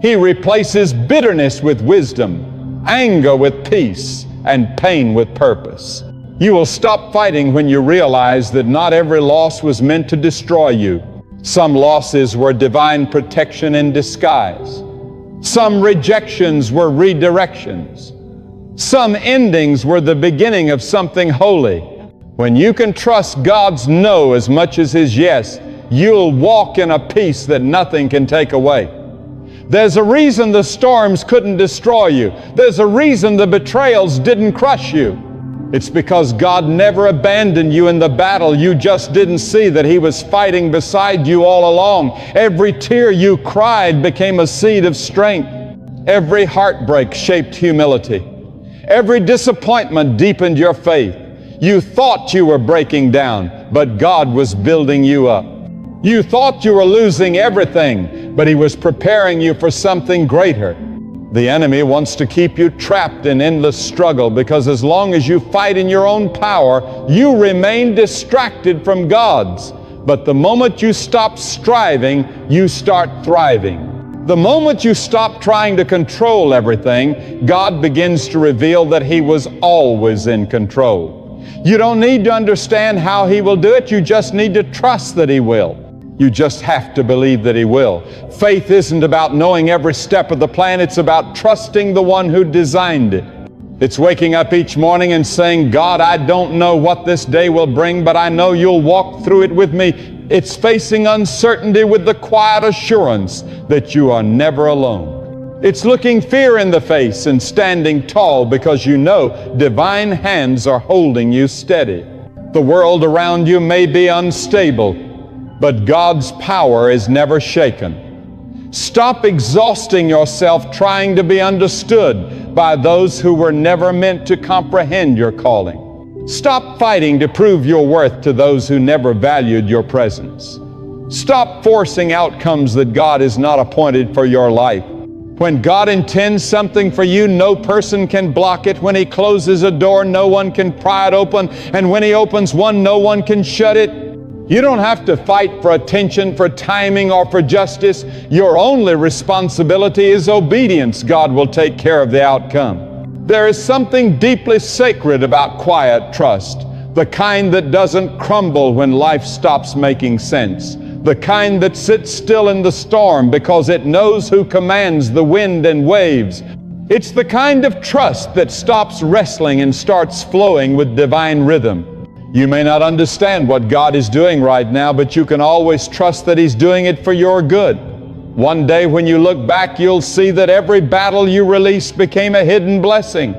He replaces bitterness with wisdom, anger with peace, and pain with purpose. You will stop fighting when you realize that not every loss was meant to destroy you. Some losses were divine protection in disguise. Some rejections were redirections. Some endings were the beginning of something holy. When you can trust God's no as much as His yes, you'll walk in a peace that nothing can take away. There's a reason the storms couldn't destroy you. There's a reason the betrayals didn't crush you. It's because God never abandoned you in the battle. You just didn't see that He was fighting beside you all along. Every tear you cried became a seed of strength. Every heartbreak shaped humility. Every disappointment deepened your faith. You thought you were breaking down, but God was building you up. You thought you were losing everything, but He was preparing you for something greater. The enemy wants to keep you trapped in endless struggle because as long as you fight in your own power, you remain distracted from God's. But the moment you stop striving, you start thriving. The moment you stop trying to control everything, God begins to reveal that He was always in control. You don't need to understand how He will do it. You just need to trust that He will. You just have to believe that He will. Faith isn't about knowing every step of the plan. It's about trusting the one who designed it. It's waking up each morning and saying, God, I don't know what this day will bring, but I know You'll walk through it with me. It's facing uncertainty with the quiet assurance that you are never alone. It's looking fear in the face and standing tall because you know divine hands are holding you steady. The world around you may be unstable, but God's power is never shaken. Stop exhausting yourself trying to be understood by those who were never meant to comprehend your calling. Stop fighting to prove your worth to those who never valued your presence. Stop forcing outcomes that God has not appointed for your life. When God intends something for you, no person can block it. When He closes a door, no one can pry it open. And when He opens one, no one can shut it. You don't have to fight for attention, for timing, or for justice. Your only responsibility is obedience. God will take care of the outcome. There is something deeply sacred about quiet trust, the kind that doesn't crumble when life stops making sense, the kind that sits still in the storm because it knows who commands the wind and waves. It's the kind of trust that stops wrestling and starts flowing with divine rhythm. You may not understand what God is doing right now, but you can always trust that He's doing it for your good. One day when you look back, you'll see that every battle you released became a hidden blessing.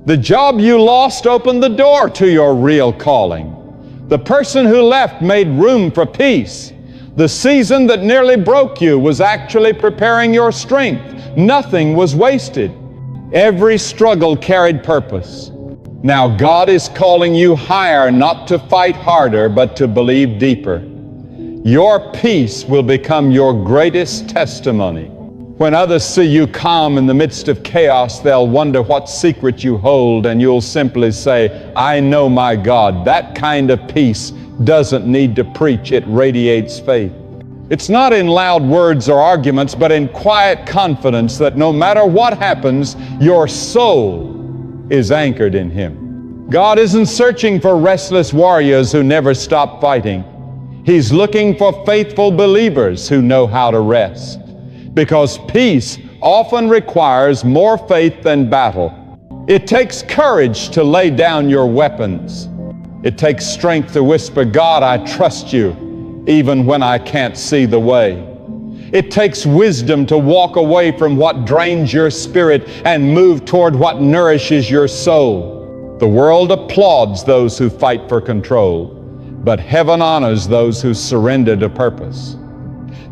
The job you lost opened the door to your real calling. The person who left made room for peace. The season that nearly broke you was actually preparing your strength. Nothing was wasted. Every struggle carried purpose. Now God is calling you higher, not to fight harder, but to believe deeper. Your peace will become your greatest testimony. When others see you calm in the midst of chaos, they'll wonder what secret you hold, and you'll simply say, I know my God. That kind of peace doesn't need to preach, it radiates faith. It's not in loud words or arguments, but in quiet confidence that no matter what happens, your soul is anchored in Him. God isn't searching for restless warriors who never stop fighting. He's looking for faithful believers who know how to rest. Because peace often requires more faith than battle. It takes courage to lay down your weapons. It takes strength to whisper, God, I trust You, even when I can't see the way. It takes wisdom to walk away from what drains your spirit and move toward what nourishes your soul. The world applauds those who fight for control, but heaven honors those who surrender to purpose.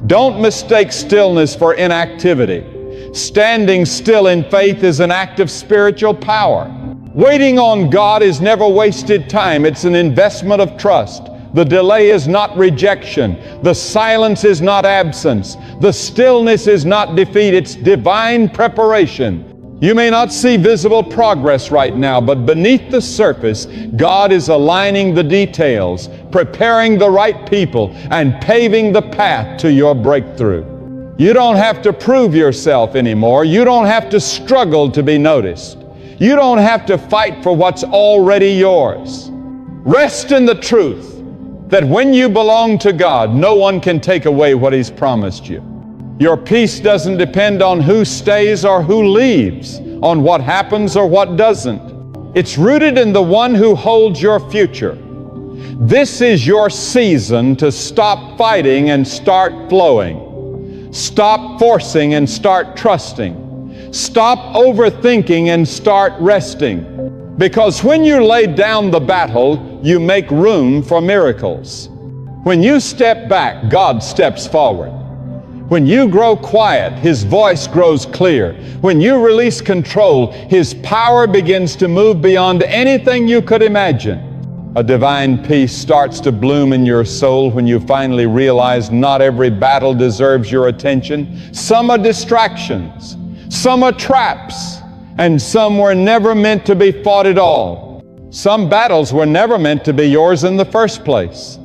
Don't mistake stillness for inactivity. Standing still in faith is an act of spiritual power. Waiting on God is never wasted time. It's an investment of trust. The delay is not rejection. The silence is not absence. The stillness is not defeat. It's divine preparation. You may not see visible progress right now, but beneath the surface, God is aligning the details, preparing the right people, and paving the path to your breakthrough. You don't have to prove yourself anymore. You don't have to struggle to be noticed. You don't have to fight for what's already yours. Rest in the truth that when you belong to God, no one can take away what He's promised you. Your peace doesn't depend on who stays or who leaves, on what happens or what doesn't. It's rooted in the one who holds your future. This is your season to stop fighting and start flowing. Stop forcing and start trusting. Stop overthinking and start resting. Because when you lay down the battle, you make room for miracles. When you step back, God steps forward. When you grow quiet, His voice grows clear. When you release control, His power begins to move beyond anything you could imagine. A divine peace starts to bloom in your soul when you finally realize not every battle deserves your attention. Some are distractions, some are traps, and some were never meant to be fought at all. Some battles were never meant to be yours in the first place.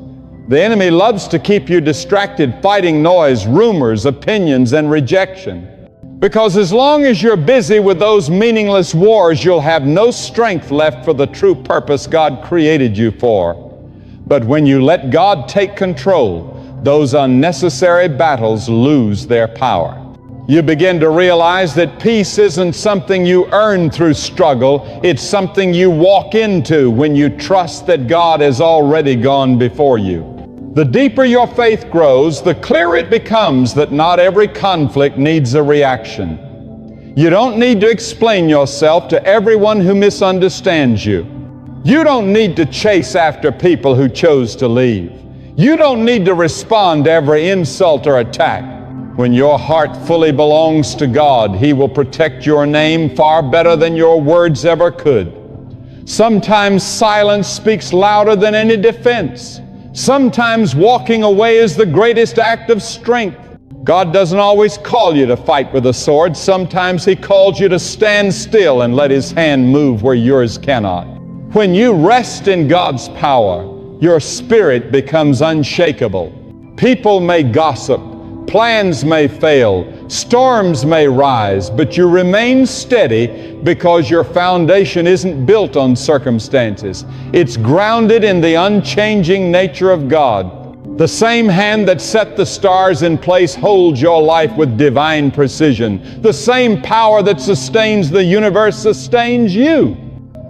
The enemy loves to keep you distracted, fighting noise, rumors, opinions, and rejection. Because as long as you're busy with those meaningless wars, you'll have no strength left for the true purpose God created you for. But when you let God take control, those unnecessary battles lose their power. You begin to realize that peace isn't something you earn through struggle. It's something you walk into when you trust that God has already gone before you. The deeper your faith grows, the clearer it becomes that not every conflict needs a reaction. You don't need to explain yourself to everyone who misunderstands you. You don't need to chase after people who chose to leave. You don't need to respond to every insult or attack. When your heart fully belongs to God, He will protect your name far better than your words ever could. Sometimes silence speaks louder than any defense. Sometimes walking away is the greatest act of strength. God doesn't always call you to fight with a sword. Sometimes He calls you to stand still and let His hand move where yours cannot. When you rest in God's power, your spirit becomes unshakable. People may gossip, plans may fail, storms may rise, but you remain steady because your foundation isn't built on circumstances. It's grounded in the unchanging nature of God. The same hand that set the stars in place holds your life with divine precision. The same power that sustains the universe sustains you.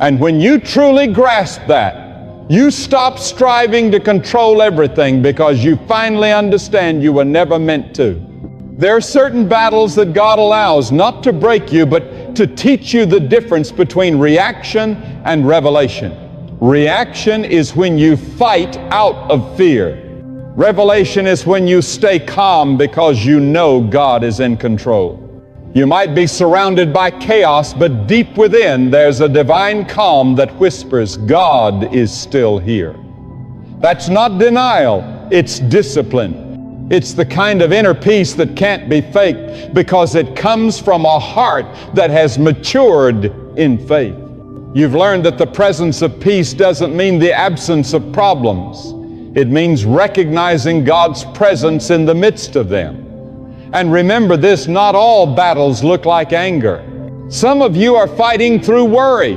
And when you truly grasp that, you stop striving to control everything because you finally understand you were never meant to. There are certain battles that God allows not to break you, but to teach you the difference between reaction and revelation. Reaction is when you fight out of fear. Revelation is when you stay calm because you know God is in control. You might be surrounded by chaos, but deep within there's a divine calm that whispers, God is still here. That's not denial, it's discipline. It's the kind of inner peace that can't be faked because it comes from a heart that has matured in faith. You've learned that the presence of peace doesn't mean the absence of problems. It means recognizing God's presence in the midst of them. And remember this, not all battles look like anger. Some of you are fighting through worry.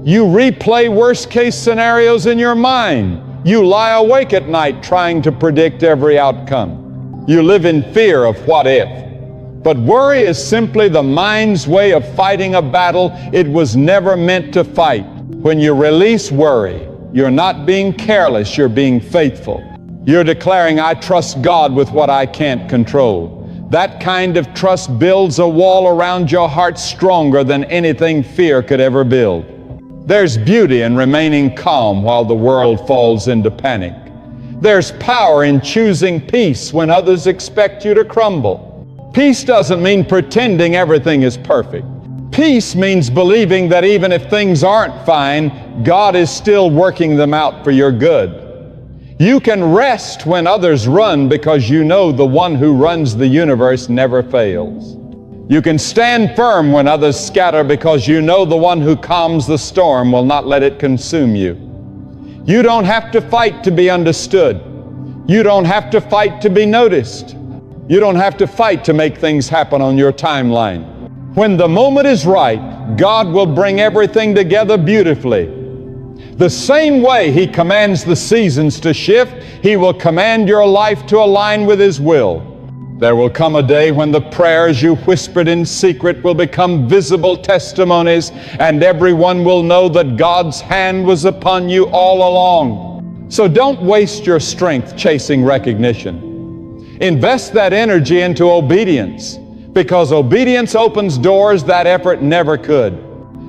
You replay worst-case scenarios in your mind. You lie awake at night trying to predict every outcome. You live in fear of what if. But worry is simply the mind's way of fighting a battle it was never meant to fight. When you release worry, you're not being careless, you're being faithful. You're declaring, I trust God with what I can't control. That kind of trust builds a wall around your heart stronger than anything fear could ever build. There's beauty in remaining calm while the world falls into panic. There's power in choosing peace when others expect you to crumble. Peace doesn't mean pretending everything is perfect. Peace means believing that even if things aren't fine, God is still working them out for your good. You can rest when others run because you know the one who runs the universe never fails. You can stand firm when others scatter because you know the one who calms the storm will not let it consume you. You don't have to fight to be understood. You don't have to fight to be noticed. You don't have to fight to make things happen on your timeline. When the moment is right, God will bring everything together beautifully. The same way He commands the seasons to shift, He will command your life to align with His will. There will come a day when the prayers you whispered in secret will become visible testimonies, and everyone will know that God's hand was upon you all along. So don't waste your strength chasing recognition. Invest that energy into obedience, because obedience opens doors that effort never could.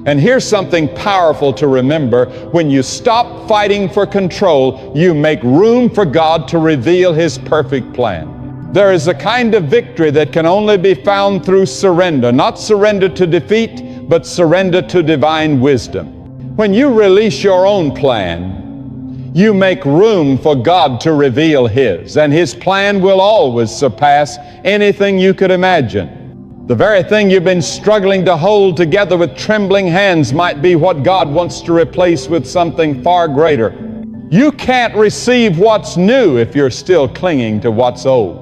And here's something powerful to remember. When you stop fighting for control, you make room for God to reveal His perfect plan. There is a kind of victory that can only be found through surrender, not surrender to defeat, but surrender to divine wisdom. When you release your own plan, you make room for God to reveal His, and His plan will always surpass anything you could imagine. The very thing you've been struggling to hold together with trembling hands might be what God wants to replace with something far greater. You can't receive what's new if you're still clinging to what's old.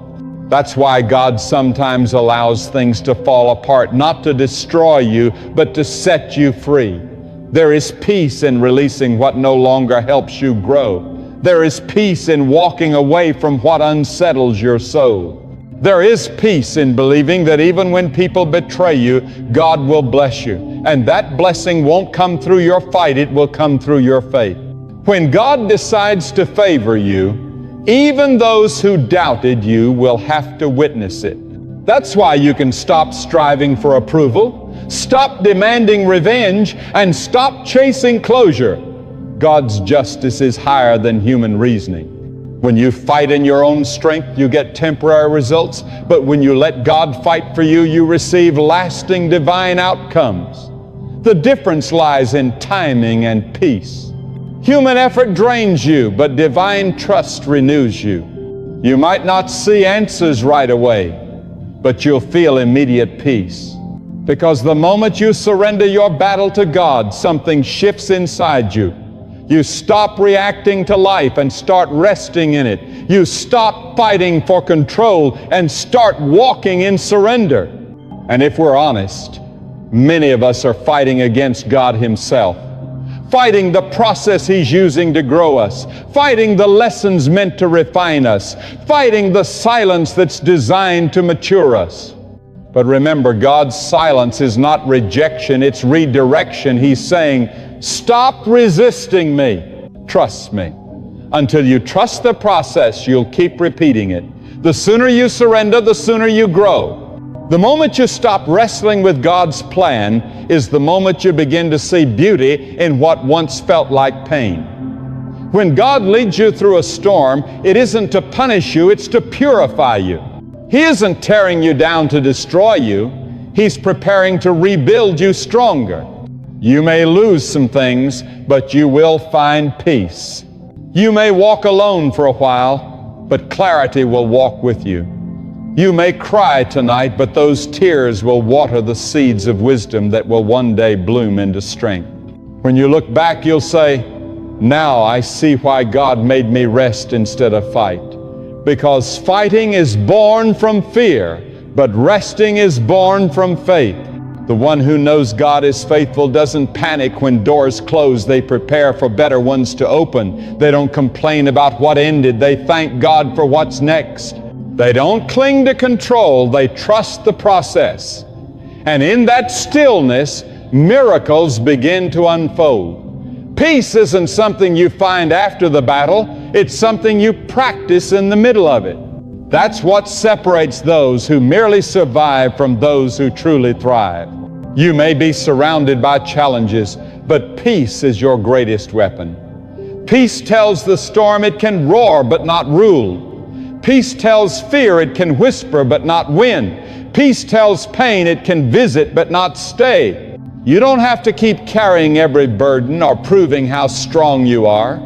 That's why God sometimes allows things to fall apart, not to destroy you, but to set you free. There is peace in releasing what no longer helps you grow. There is peace in walking away from what unsettles your soul. There is peace in believing that even when people betray you, God will bless you. And that blessing won't come through your fight, it will come through your faith. When God decides to favor you, even those who doubted you will have to witness it. That's why you can stop striving for approval, stop demanding revenge, and stop chasing closure. God's justice is higher than human reasoning. When you fight in your own strength, you get temporary results, but when you let God fight for you, you receive lasting divine outcomes. The difference lies in timing and peace. Human effort drains you, but divine trust renews you. You might not see answers right away, but you'll feel immediate peace. Because the moment you surrender your battle to God, something shifts inside you. You stop reacting to life and start resting in it. You stop fighting for control and start walking in surrender. And if we're honest, many of us are fighting against God Himself. Fighting the process He's using to grow us, fighting the lessons meant to refine us, fighting the silence that's designed to mature us. But remember, God's silence is not rejection, it's redirection. He's saying, stop resisting me, trust me. Until you trust the process, you'll keep repeating it. The sooner you surrender, the sooner you grow. The moment you stop wrestling with God's plan is the moment you begin to see beauty in what once felt like pain. When God leads you through a storm, it isn't to punish you, it's to purify you. He isn't tearing you down to destroy you. He's preparing to rebuild you stronger. You may lose some things, but you will find peace. You may walk alone for a while, but clarity will walk with you. You may cry tonight, but those tears will water the seeds of wisdom that will one day bloom into strength. When you look back, you'll say, now I see why God made me rest instead of fight. Because fighting is born from fear, but resting is born from faith. The one who knows God is faithful doesn't panic when doors close. They prepare for better ones to open. They don't complain about what ended. They thank God for what's next. They don't cling to control, they trust the process. And in that stillness, miracles begin to unfold. Peace isn't something you find after the battle, it's something you practice in the middle of it. That's what separates those who merely survive from those who truly thrive. You may be surrounded by challenges, but peace is your greatest weapon. Peace tells the storm it can roar but not rule. Peace tells fear it can whisper but not win. Peace tells pain it can visit but not stay. You don't have to keep carrying every burden or proving how strong you are.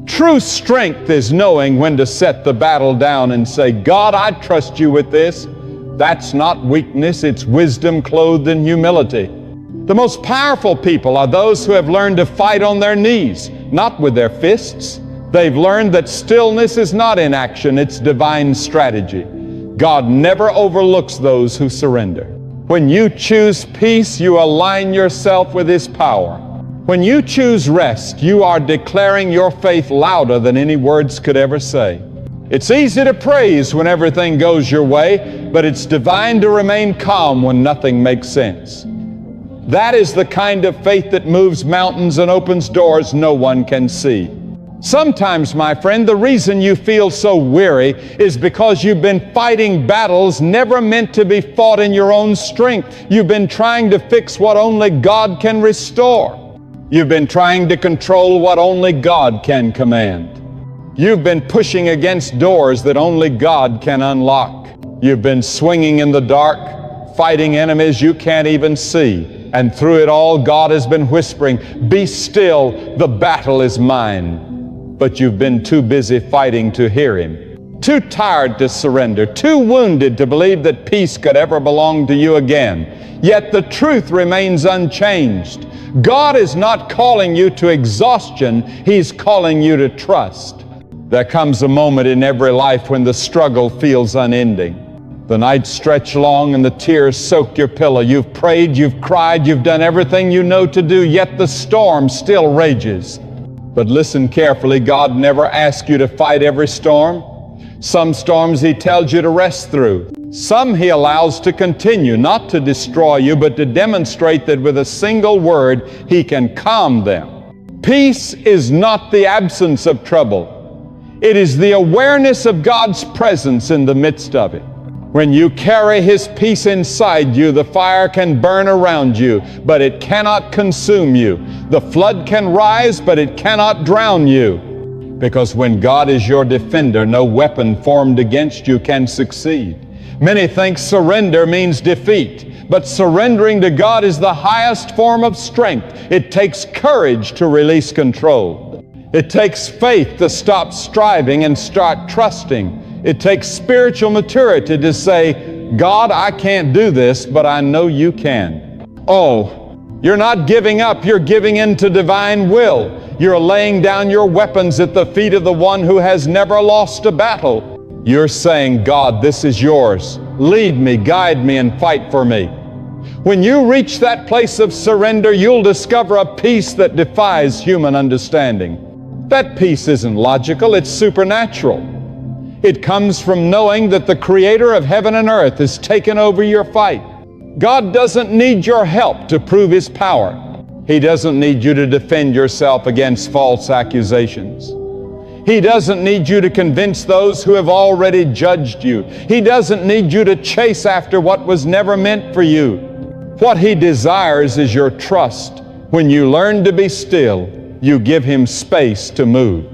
True strength is knowing when to set the battle down and say, God, I trust you with this. That's not weakness, it's wisdom clothed in humility. The most powerful people are those who have learned to fight on their knees, not with their fists. They've learned that stillness is not inaction, it's divine strategy. God never overlooks those who surrender. When you choose peace, you align yourself with His power. When you choose rest, you are declaring your faith louder than any words could ever say. It's easy to praise when everything goes your way, but it's divine to remain calm when nothing makes sense. That is the kind of faith that moves mountains and opens doors no one can see. Sometimes, my friend, the reason you feel so weary is because you've been fighting battles never meant to be fought in your own strength. You've been trying to fix what only God can restore. You've been trying to control what only God can command. You've been pushing against doors that only God can unlock. You've been swinging in the dark, fighting enemies you can't even see. And through it all, God has been whispering, "Be still, the battle is mine." But you've been too busy fighting to hear Him, too tired to surrender, too wounded to believe that peace could ever belong to you again. Yet the truth remains unchanged. God is not calling you to exhaustion, He's calling you to trust. There comes a moment in every life when the struggle feels unending. The nights stretch long and the tears soak your pillow. You've prayed, you've cried, you've done everything you know to do, yet the storm still rages. But listen carefully, God never asks you to fight every storm. Some storms He tells you to rest through. Some He allows to continue, not to destroy you, but to demonstrate that with a single word, He can calm them. Peace is not the absence of trouble. It is the awareness of God's presence in the midst of it. When you carry His peace inside you, the fire can burn around you, but it cannot consume you. The flood can rise, but it cannot drown you. Because when God is your defender, no weapon formed against you can succeed. Many think surrender means defeat, but surrendering to God is the highest form of strength. It takes courage to release control. It takes faith to stop striving and start trusting. It takes spiritual maturity to say, God, I can't do this, but I know you can. Oh, you're not giving up, you're giving in to divine will. You're laying down your weapons at the feet of the one who has never lost a battle. You're saying, God, this is yours. Lead me, guide me, and fight for me. When you reach that place of surrender, you'll discover a peace that defies human understanding. That peace isn't logical, it's supernatural. It comes from knowing that the Creator of heaven and earth has taken over your fight. God doesn't need your help to prove His power. He doesn't need you to defend yourself against false accusations. He doesn't need you to convince those who have already judged you. He doesn't need you to chase after what was never meant for you. What He desires is your trust. When you learn to be still, you give Him space to move.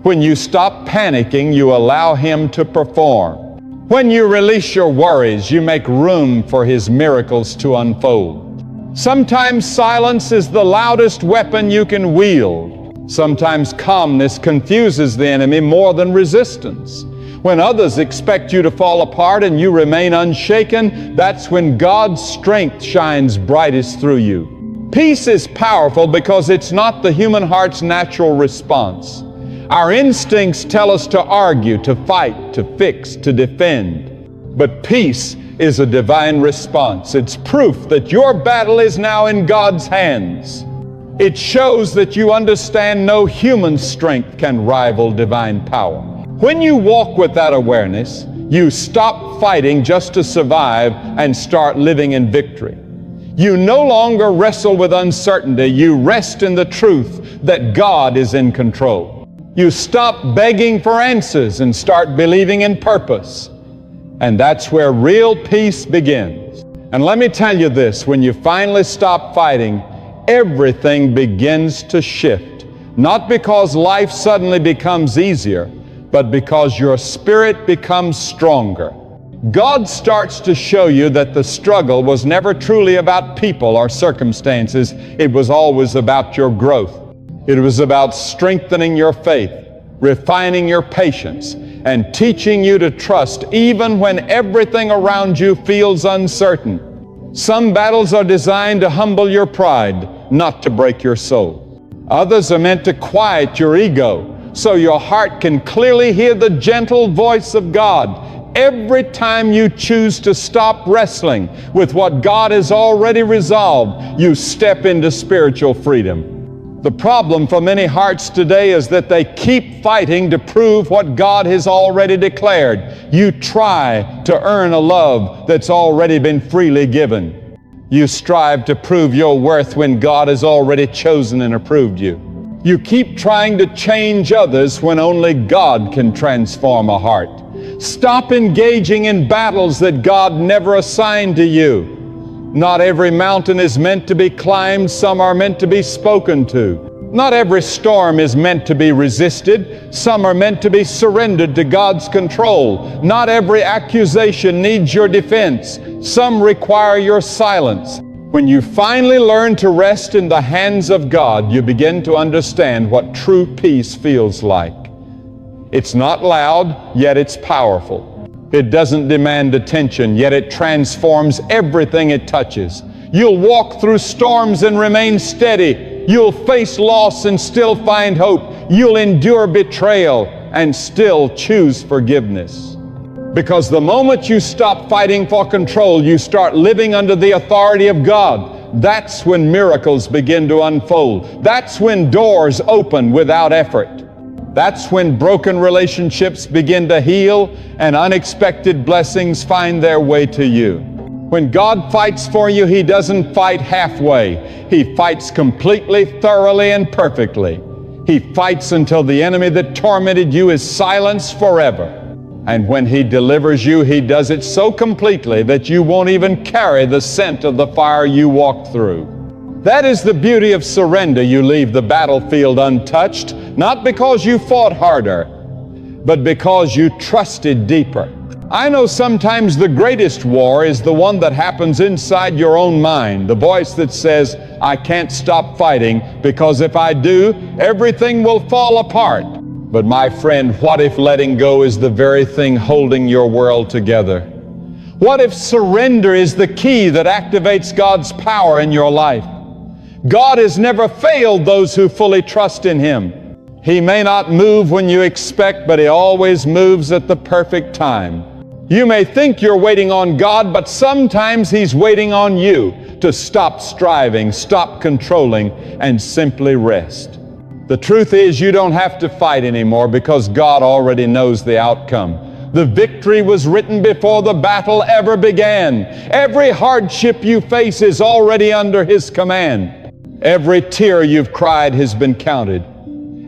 When you stop panicking, you allow Him to perform. When you release your worries, you make room for His miracles to unfold. Sometimes silence is the loudest weapon you can wield. Sometimes calmness confuses the enemy more than resistance. When others expect you to fall apart and you remain unshaken, that's when God's strength shines brightest through you. Peace is powerful because it's not the human heart's natural response. Our instincts tell us to argue, to fight, to fix, to defend. But peace is a divine response. It's proof that your battle is now in God's hands. It shows that you understand no human strength can rival divine power. When you walk with that awareness, you stop fighting just to survive and start living in victory. You no longer wrestle with uncertainty. You rest in the truth that God is in control. You stop begging for answers and start believing in purpose. And that's where real peace begins. And let me tell you this, when you finally stop fighting, everything begins to shift. not because life suddenly becomes easier, but because your spirit becomes stronger. God starts to show you that the struggle was never truly about people or circumstances. It was always about your growth. It was about strengthening your faith, refining your patience, and teaching you to trust even when everything around you feels uncertain. Some battles are designed to humble your pride, not to break your soul. Others are meant to quiet your ego, so your heart can clearly hear the gentle voice of God. Every time you choose to stop wrestling with what God has already resolved, you step into spiritual freedom. The problem for many hearts today is that they keep fighting to prove what God has already declared. You try to earn a love that's already been freely given. You strive to prove your worth when God has already chosen and approved you. You keep trying to change others when only God can transform a heart. Stop engaging in battles that God never assigned to you. Not every mountain is meant to be climbed. Some are meant to be spoken to. Not every storm is meant to be resisted. Some are meant to be surrendered to God's control. Not every accusation needs your defense. Some require your silence. When you finally learn to rest in the hands of God, you begin to understand what true peace feels like. It's not loud, yet it's powerful. It doesn't demand attention, yet it transforms everything it touches. You'll walk through storms and remain steady. You'll face loss and still find hope. You'll endure betrayal and still choose forgiveness. Because the moment you stop fighting for control, you start living under the authority of God. That's when miracles begin to unfold. That's when doors open without effort. That's when broken relationships begin to heal and unexpected blessings find their way to you. When God fights for you, He doesn't fight halfway. He fights completely, thoroughly, and perfectly. He fights until the enemy that tormented you is silenced forever. And when He delivers you, He does it so completely that you won't even carry the scent of the fire you walked through. That is the beauty of surrender. You leave the battlefield untouched, not because you fought harder, but because you trusted deeper. I know sometimes the greatest war is the one that happens inside your own mind, the voice that says, I can't stop fighting because if I do, everything will fall apart. But my friend, what if letting go is the very thing holding your world together? What if surrender is the key that activates God's power in your life? God has never failed those who fully trust in Him. He may not move when you expect, but He always moves at the perfect time. You may think you're waiting on God, but sometimes He's waiting on you to stop striving, stop controlling, and simply rest. The truth is, you don't have to fight anymore because God already knows the outcome. The victory was written before the battle ever began. Every hardship you face is already under His command. Every tear you've cried has been counted.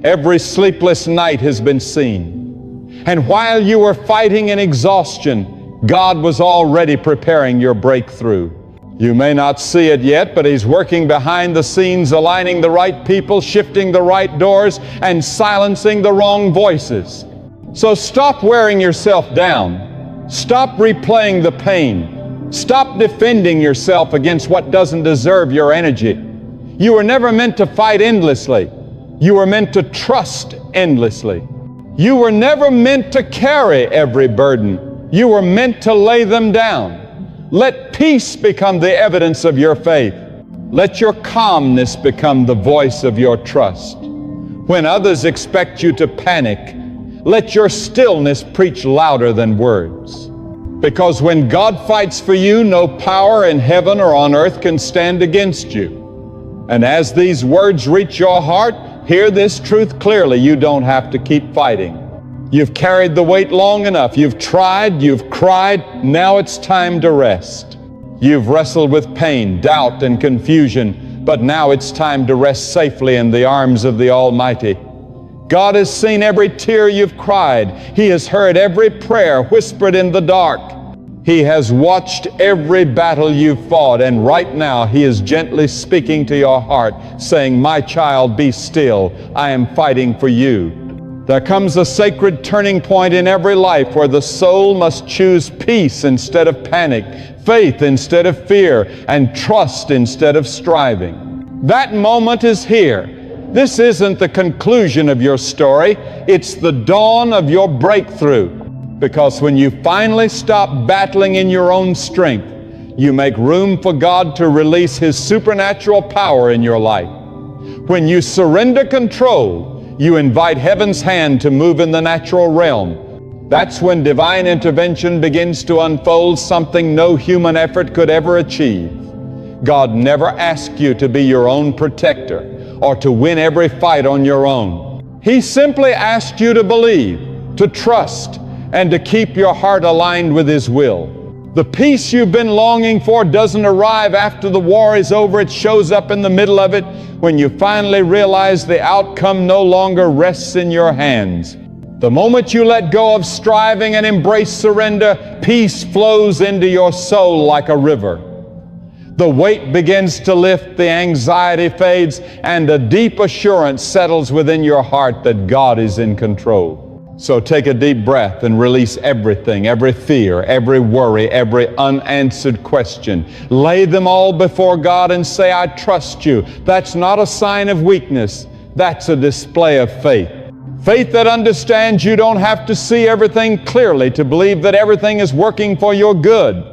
Every sleepless night has been seen. And while you were fighting in exhaustion, God was already preparing your breakthrough. You may not see it yet, but He's working behind the scenes, aligning the right people, shifting the right doors, and silencing the wrong voices. So stop wearing yourself down. Stop replaying the pain. Stop defending yourself against what doesn't deserve your energy. You were never meant to fight endlessly. You were meant to trust endlessly. You were never meant to carry every burden. You were meant to lay them down. Let peace become the evidence of your faith. Let your calmness become the voice of your trust. When others expect you to panic, let your stillness preach louder than words. Because when God fights for you, no power in heaven or on earth can stand against you. And as these words reach your heart, hear this truth clearly. You don't have to keep fighting. You've carried the weight long enough. You've tried, you've cried. Now it's time to rest. You've wrestled with pain, doubt, and confusion, but now it's time to rest safely in the arms of the Almighty. God has seen every tear you've cried. He has heard every prayer whispered in the dark. He has watched every battle you've fought, and right now He is gently speaking to your heart, saying, "My child, be still. I am fighting for you." There comes a sacred turning point in every life where the soul must choose peace instead of panic, faith instead of fear, and trust instead of striving. That moment is here. This isn't the conclusion of your story. It's the dawn of your breakthrough. Because when you finally stop battling in your own strength, you make room for God to release His supernatural power in your life. When you surrender control, you invite heaven's hand to move in the natural realm. That's when divine intervention begins to unfold, something no human effort could ever achieve. God never asked you to be your own protector or to win every fight on your own. He simply asked you to believe, to trust, and to keep your heart aligned with His will. The peace you've been longing for doesn't arrive after the war is over. It shows up in the middle of it when you finally realize the outcome no longer rests in your hands. The moment you let go of striving and embrace surrender, peace flows into your soul like a river. The weight begins to lift, the anxiety fades, and a deep assurance settles within your heart that God is in control. So take a deep breath and release everything, every fear, every worry, every unanswered question. Lay them all before God and say, "I trust you." That's not a sign of weakness. That's a display of faith. Faith that understands you don't have to see everything clearly to believe that everything is working for your good.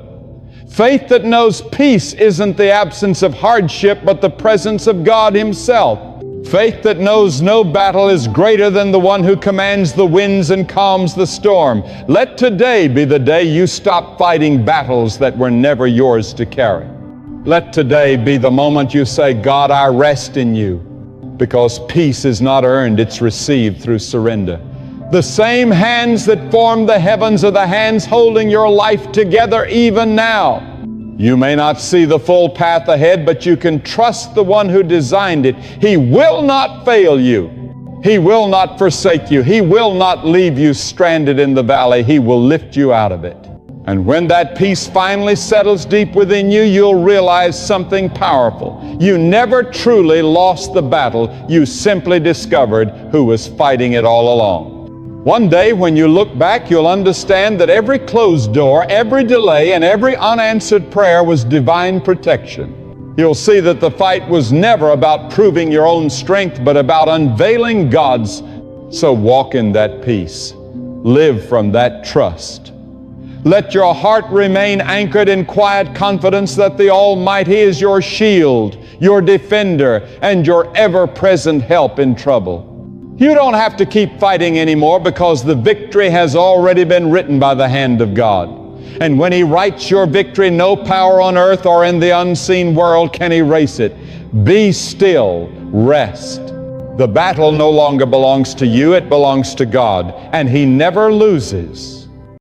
Faith that knows peace isn't the absence of hardship, but the presence of God Himself. Faith that knows no battle is greater than the one who commands the winds and calms the storm. Let today be the day you stop fighting battles that were never yours to carry. Let today be the moment you say, "God, I rest in you," because peace is not earned, it's received through surrender. The same hands that formed the heavens are the hands holding your life together even now. You may not see the full path ahead, but you can trust the one who designed it. He will not fail you. He will not forsake you. He will not leave you stranded in the valley. He will lift you out of it. And when that peace finally settles deep within you, you'll realize something powerful. You never truly lost the battle. You simply discovered who was fighting it all along. One day when you look back, you'll understand that every closed door, every delay, and every unanswered prayer was divine protection. You'll see that the fight was never about proving your own strength, but about unveiling God's. So walk in that peace. Live from that trust. Let your heart remain anchored in quiet confidence that the Almighty is your shield, your defender, and your ever-present help in trouble. You don't have to keep fighting anymore because the victory has already been written by the hand of God. And when He writes your victory, no power on earth or in the unseen world can erase it. Be still, rest. The battle no longer belongs to you, it belongs to God, and He never loses.